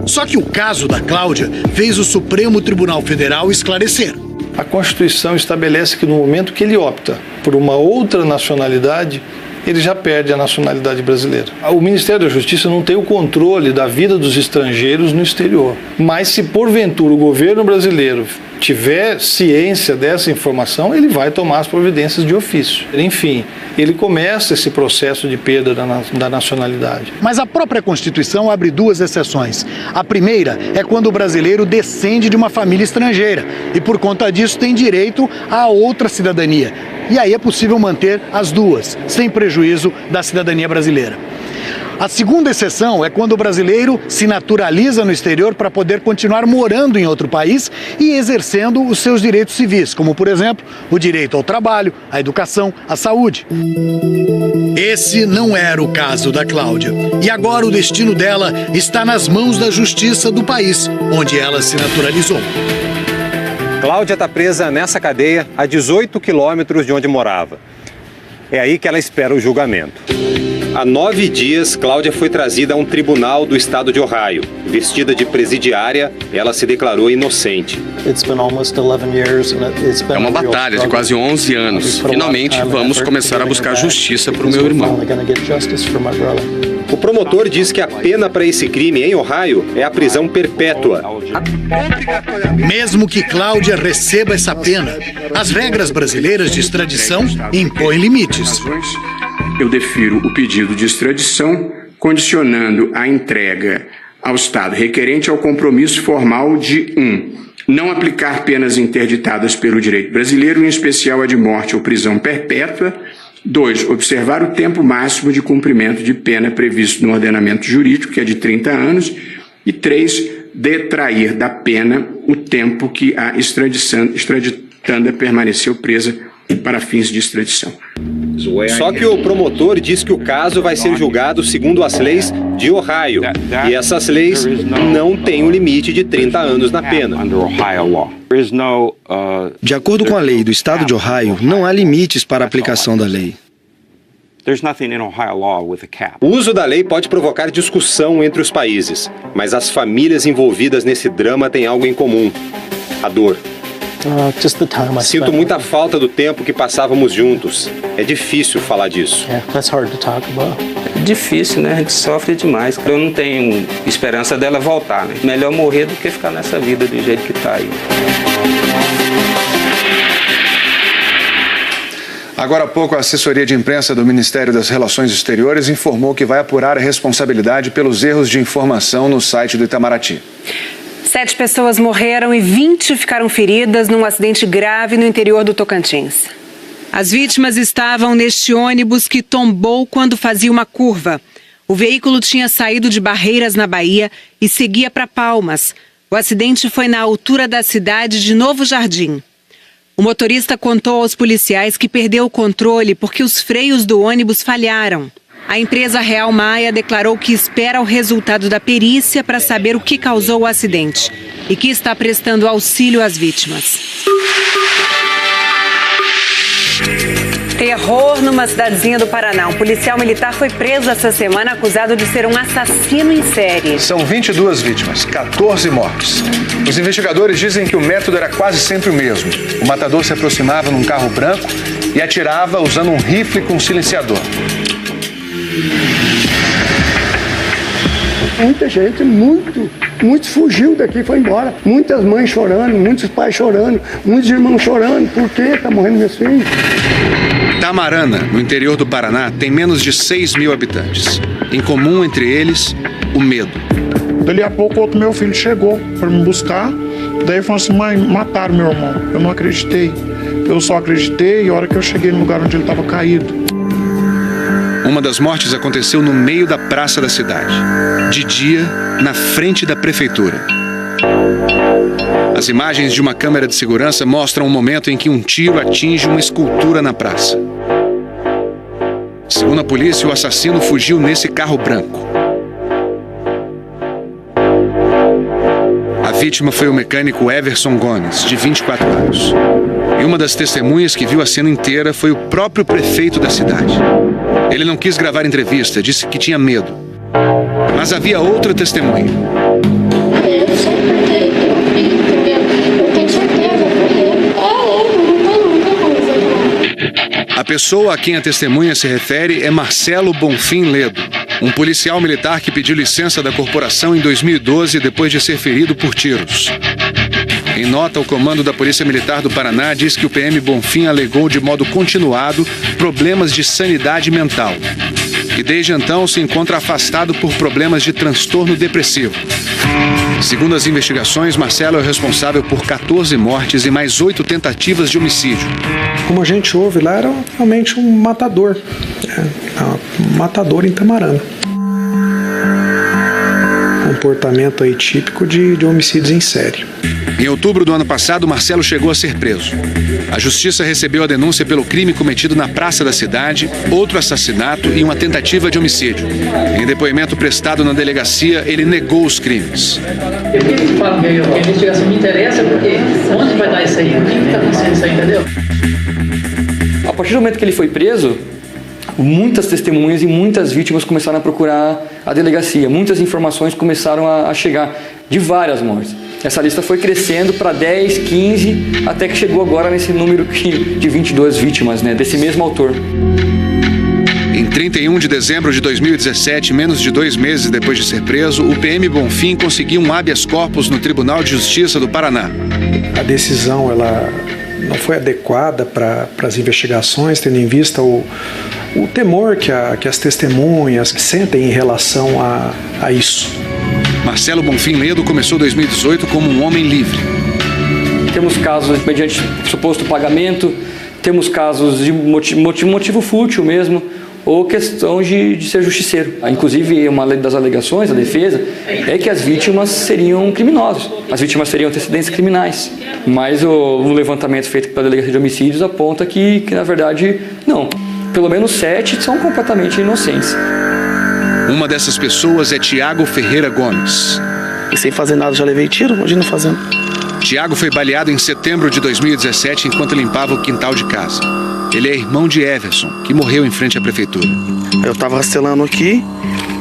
Só que o caso da Cláudia fez o Supremo Tribunal Federal esclarecer. A Constituição estabelece que no momento que ele opta por uma outra nacionalidade, ele já perde a nacionalidade brasileira. O Ministério da Justiça não tem o controle da vida dos estrangeiros no exterior. Mas se porventura o governo brasileiro tiver ciência dessa informação, ele vai tomar as providências de ofício. Enfim, ele começa esse processo de perda da nacionalidade. Mas a própria Constituição abre duas exceções. A primeira é quando o brasileiro descende de uma família estrangeira e, por conta disso, tem direito a outra cidadania. E aí é possível manter as duas, sem prejuízo da cidadania brasileira. A segunda exceção é quando o brasileiro se naturaliza no exterior para poder continuar morando em outro país e exercendo os seus direitos civis, como, por exemplo, o direito ao trabalho, à educação, à saúde. Esse não era o caso da Cláudia. E agora o destino dela está nas mãos da justiça do país, onde ela se naturalizou. Cláudia está presa nessa cadeia a 18 quilômetros de onde morava. É aí que ela espera o julgamento. Há 9 dias, Cláudia foi trazida a um tribunal do estado de Ohio. Vestida de presidiária, ela se declarou inocente. É uma batalha de quase 11 anos. Finalmente, vamos começar a buscar justiça para o meu irmão. O promotor diz que a pena para esse crime em Ohio é a prisão perpétua. Mesmo que Cláudia receba essa pena, as regras brasileiras de extradição impõem limites. Eu defiro o pedido de extradição, condicionando a entrega ao Estado requerente ao compromisso formal de 1. Não aplicar penas interditadas pelo direito brasileiro, em especial a de morte ou prisão perpétua. 2. Observar o tempo máximo de cumprimento de pena previsto no ordenamento jurídico, que é de 30 anos. E 3. Detrair da pena o tempo que a extraditanda permaneceu presa para fins de extradição. Só que o promotor diz que o caso vai ser julgado segundo as leis de Ohio. E essas leis não têm o limite de 30 anos na pena. De acordo com a lei do estado de Ohio, não há limites para a aplicação da lei. O uso da lei pode provocar discussão entre os países, mas as famílias envolvidas nesse drama têm algo em comum: a dor. Sinto muita falta do tempo que passávamos juntos. É difícil falar disso. É difícil, né? A gente sofre demais. Eu não tenho esperança dela voltar, né? Melhor morrer do que ficar nessa vida do jeito que tá aí. Agora há pouco, a assessoria de imprensa do Ministério das Relações Exteriores informou que vai apurar a responsabilidade pelos erros de informação no site do Itamaraty. 7 pessoas morreram e 20 ficaram feridas num acidente grave no interior do Tocantins. As vítimas estavam neste ônibus que tombou quando fazia uma curva. O veículo tinha saído de Barreiras, na Bahia, e seguia para Palmas. O acidente foi na altura da cidade de Novo Jardim. O motorista contou aos policiais que perdeu o controle porque os freios do ônibus falharam. A empresa Real Maia declarou que espera o resultado da perícia para saber o que causou o acidente e que está prestando auxílio às vítimas. Terror numa cidadezinha do Paraná. Um policial militar foi preso essa semana acusado de ser um assassino em série. São 22 vítimas, 14 mortes. Os investigadores dizem que o método era quase sempre o mesmo. O matador se aproximava num carro branco e atirava usando um rifle com silenciador. Muita gente, muitos fugiu daqui, foi embora. Muitas mães chorando, muitos pais chorando, muitos irmãos chorando. Por que está morrendo meus filhos? Tamarana, no interior do Paraná, tem menos de 6 mil habitantes. Em comum entre eles, o medo. Dali a pouco, outro meu filho chegou para me buscar. Daí falou assim: mãe, mataram meu irmão. Eu não acreditei. Eu só acreditei a hora que eu cheguei no lugar onde ele estava caído. Uma das mortes aconteceu no meio da praça da cidade. De dia, na frente da prefeitura. As imagens de uma câmera de segurança mostram o momento em que um tiro atinge uma escultura na praça. Segundo a polícia, o assassino fugiu nesse carro branco. A vítima foi o mecânico Everson Gomes, de 24 anos. E uma das testemunhas que viu a cena inteira foi o próprio prefeito da cidade. Ele não quis gravar entrevista, disse que tinha medo. Mas havia outra testemunha. Eu sempre tenho medo. Eu tenho certeza, porque é ele, não tem coisa. A pessoa a quem a testemunha se refere é Marcelo Bonfim Ledo, um policial militar que pediu licença da corporação em 2012 depois de ser ferido por tiros. Em nota, o comando da Polícia Militar do Paraná diz que o PM Bonfim alegou de modo continuado problemas de sanidade mental e desde então se encontra afastado por problemas de transtorno depressivo. Segundo as investigações, Marcelo é responsável por 14 mortes e mais 8 tentativas de homicídio. Como a gente ouve lá, era realmente um matador. Um matador em Tamarana. Comportamento aí típico de homicídios em série. Em outubro do ano passado, Marcelo chegou a ser preso. A justiça recebeu a denúncia pelo crime cometido na praça da cidade, outro assassinato e uma tentativa de homicídio. Em depoimento prestado na delegacia, ele negou os crimes. Eu queria falar que a investigação me interessa porque onde vai dar isso aí? O que está acontecendo isso aí, entendeu? A partir do momento que ele foi preso, muitas testemunhas e muitas vítimas começaram a procurar a delegacia. Muitas informações começaram a chegar de várias mortes. Essa lista foi crescendo para 10, 15, até que chegou agora nesse número de 22 vítimas, né, desse mesmo autor. Em 31 de dezembro de 2017, menos de 2 meses depois de ser preso, o PM Bonfim conseguiu um habeas corpus no Tribunal de Justiça do Paraná. A decisão ela não foi adequada para as investigações, tendo em vista o temor que as testemunhas sentem em relação a isso. Marcelo Bonfim Ledo começou 2018 como um homem livre. Temos casos mediante suposto pagamento, temos casos de motivo fútil mesmo, ou questão de ser justiceiro. Inclusive, uma das alegações da defesa é que as vítimas seriam criminosos. As vítimas teriam antecedentes criminais. Mas o levantamento feito pela Delegacia de Homicídios aponta que na verdade, não. Pelo menos 7 são completamente inocentes. Uma dessas pessoas é Tiago Ferreira Gomes. E sem fazer nada já levei tiro, imagina fazendo. Tiago foi baleado em setembro de 2017 enquanto limpava o quintal de casa. Ele é irmão de Everson, que morreu em frente à prefeitura. Eu tava rastelando aqui,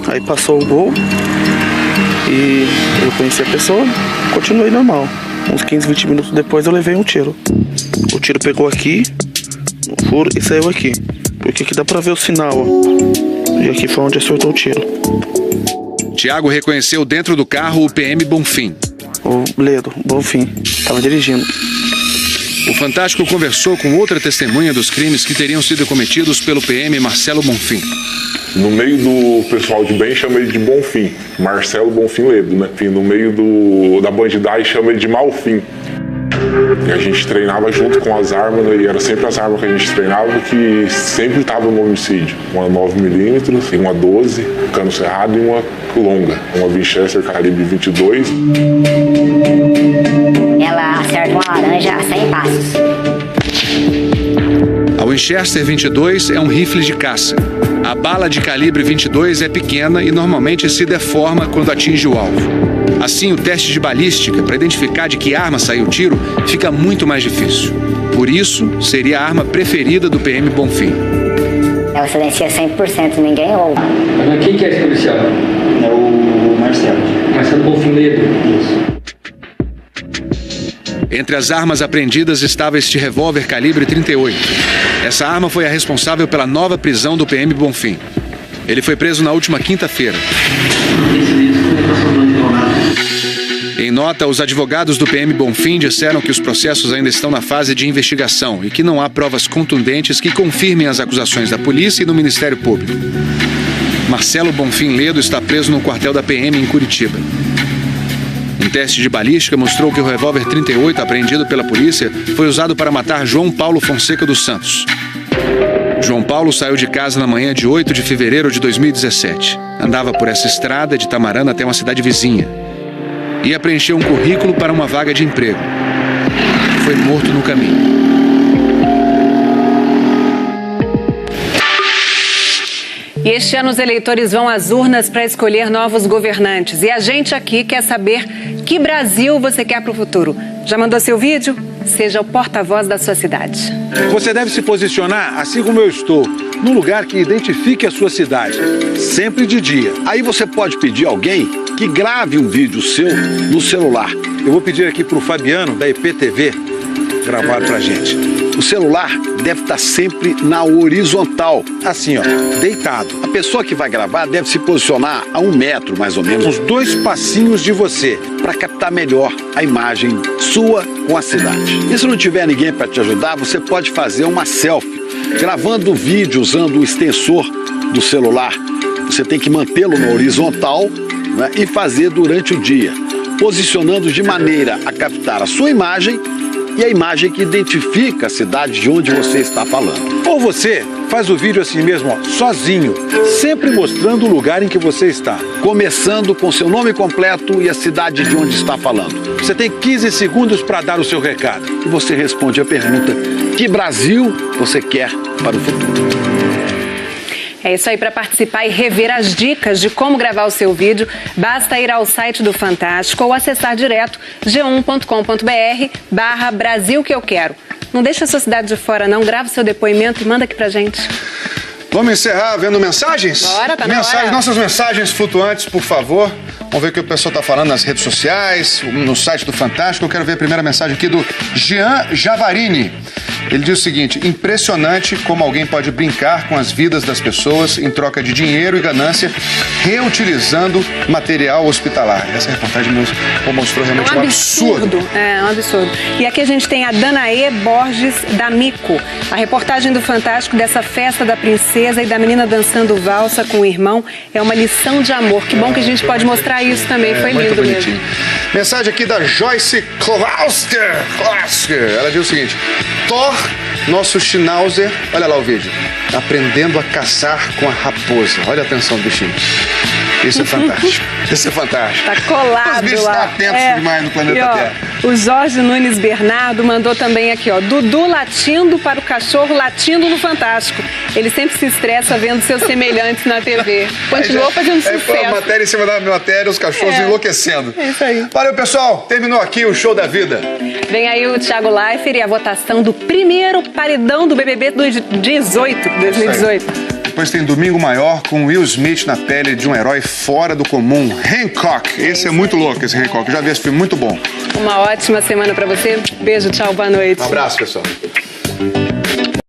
aí passou o gol e eu conheci a pessoa, continuei normal. Uns 15, 20 minutos depois eu levei um tiro. O tiro pegou aqui, no furo e saiu aqui. Porque aqui dá pra ver o sinal, ó. E aqui foi onde acertou o tiro. Tiago reconheceu dentro do carro o PM Bonfim. O Ledo, Bonfim, estava dirigindo. O Fantástico conversou com outra testemunha dos crimes que teriam sido cometidos pelo PM Marcelo Bonfim. No meio do pessoal de bem chama ele de Bonfim, Marcelo Bonfim Ledo, né? No meio da bandidagem chama ele de Malfim. E a gente treinava junto com as armas, né? E era sempre as armas que a gente treinava que sempre estavam no homicídio. Uma 9mm, uma 12, um cano cerrado e uma longa. Uma Winchester calibre 22. Ela acerta uma laranja a 100 passos. A Winchester 22 é um rifle de caça. A bala de calibre 22 é pequena e normalmente se deforma quando atinge o alvo. Assim, o teste de balística para identificar de que arma saiu o tiro fica muito mais difícil. Por isso, seria a arma preferida do PM Bonfim. Ela silencia 100%, ninguém ouve. Quem que é esse policial? É o Marcelo. Marcelo Bonfim Ledo. Isso. Entre as armas apreendidas estava este revólver calibre 38. Essa arma foi a responsável pela nova prisão do PM Bonfim. Ele foi preso na última quinta-feira. Em nota, os advogados do PM Bonfim disseram que os processos ainda estão na fase de investigação e que não há provas contundentes que confirmem as acusações da polícia e do Ministério Público. Marcelo Bonfim Ledo está preso no quartel da PM em Curitiba. Um teste de balística mostrou que o revólver 38 apreendido pela polícia foi usado para matar João Paulo Fonseca dos Santos. João Paulo saiu de casa na manhã de 8 de fevereiro de 2017. Andava por essa estrada de Tamarana até uma cidade vizinha. Ia preencher um currículo para uma vaga de emprego. Foi morto no caminho. E este ano os eleitores vão às urnas para escolher novos governantes. E a gente aqui quer saber que Brasil você quer para o futuro. Já mandou seu vídeo? Seja o porta-voz da sua cidade. Você deve se posicionar, assim como eu estou, num lugar que identifique a sua cidade, sempre de dia. Aí você pode pedir a alguém que grave um vídeo seu no celular. Eu vou pedir aqui para o Fabiano, da IPTV, gravar pra gente. O celular deve estar sempre na horizontal, assim, ó, deitado. A pessoa que vai gravar deve se posicionar a 1 metro, mais ou menos, uns 2 passinhos de você, para captar melhor a imagem sua com a cidade. E se não tiver ninguém para te ajudar, você pode fazer uma selfie, gravando o vídeo usando o extensor do celular. Você tem que mantê-lo na horizontal, né, e fazer durante o dia, posicionando de maneira a captar a sua imagem e a imagem que identifica a cidade de onde você está falando. Ou você faz o vídeo assim mesmo, ó, sozinho, sempre mostrando o lugar em que você está. Começando com seu nome completo e a cidade de onde está falando. Você tem 15 segundos para dar o seu recado. E você responde a pergunta: que Brasil você quer para o futuro? É isso aí. Para participar e rever as dicas de como gravar o seu vídeo, basta ir ao site do Fantástico ou acessar direto g1.com.br/Brasil que eu quero. Não deixa a sua cidade de fora, não. Grava o seu depoimento e manda aqui pra gente. Vamos encerrar vendo mensagens? Bora, tá na hora. Nossas mensagens flutuantes, por favor. Vamos ver o que o pessoal está falando nas redes sociais, no site do Fantástico. Eu quero ver a primeira mensagem aqui do Jean Javarini. Ele diz o seguinte: impressionante como alguém pode brincar com as vidas das pessoas em troca de dinheiro e ganância, reutilizando material hospitalar. Essa reportagem mostrou realmente um absurdo. É um absurdo. E aqui a gente tem a Danaê Borges D'Amico. A reportagem do Fantástico dessa festa da princesa e da menina dançando valsa com o irmão é uma lição de amor. Que bom que a gente pode mostrar isso também. Foi lindo mesmo. Mensagem aqui da Joyce Klausker. Ela diz o seguinte: Thor, nosso Schnauzer, olha lá o vídeo, aprendendo a caçar com a raposa. Olha a atenção do bichinho. Isso é fantástico. Isso é fantástico. Tá colado. Os bichos lá. Estão atentos demais no planeta Terra. O Jorge Nunes Bernardo mandou também aqui, ó, Dudu latindo para o cachorro latindo no Fantástico. Ele sempre se estressa vendo seus semelhantes na TV. Continuou fazendo sucesso. É a matéria em cima da matéria, os cachorros enlouquecendo. É isso aí. Valeu, pessoal. Terminou aqui o Show da Vida. Vem aí o Thiago Leifert e a votação do primeiro paredão do BBB 2018. Depois tem Domingo Maior com Will Smith na pele de um herói fora do comum, Hancock. Esse é muito louco, esse Hancock. Eu já vi esse filme, muito bom. Uma ótima semana pra você. Beijo, tchau, boa noite. Um abraço, pessoal.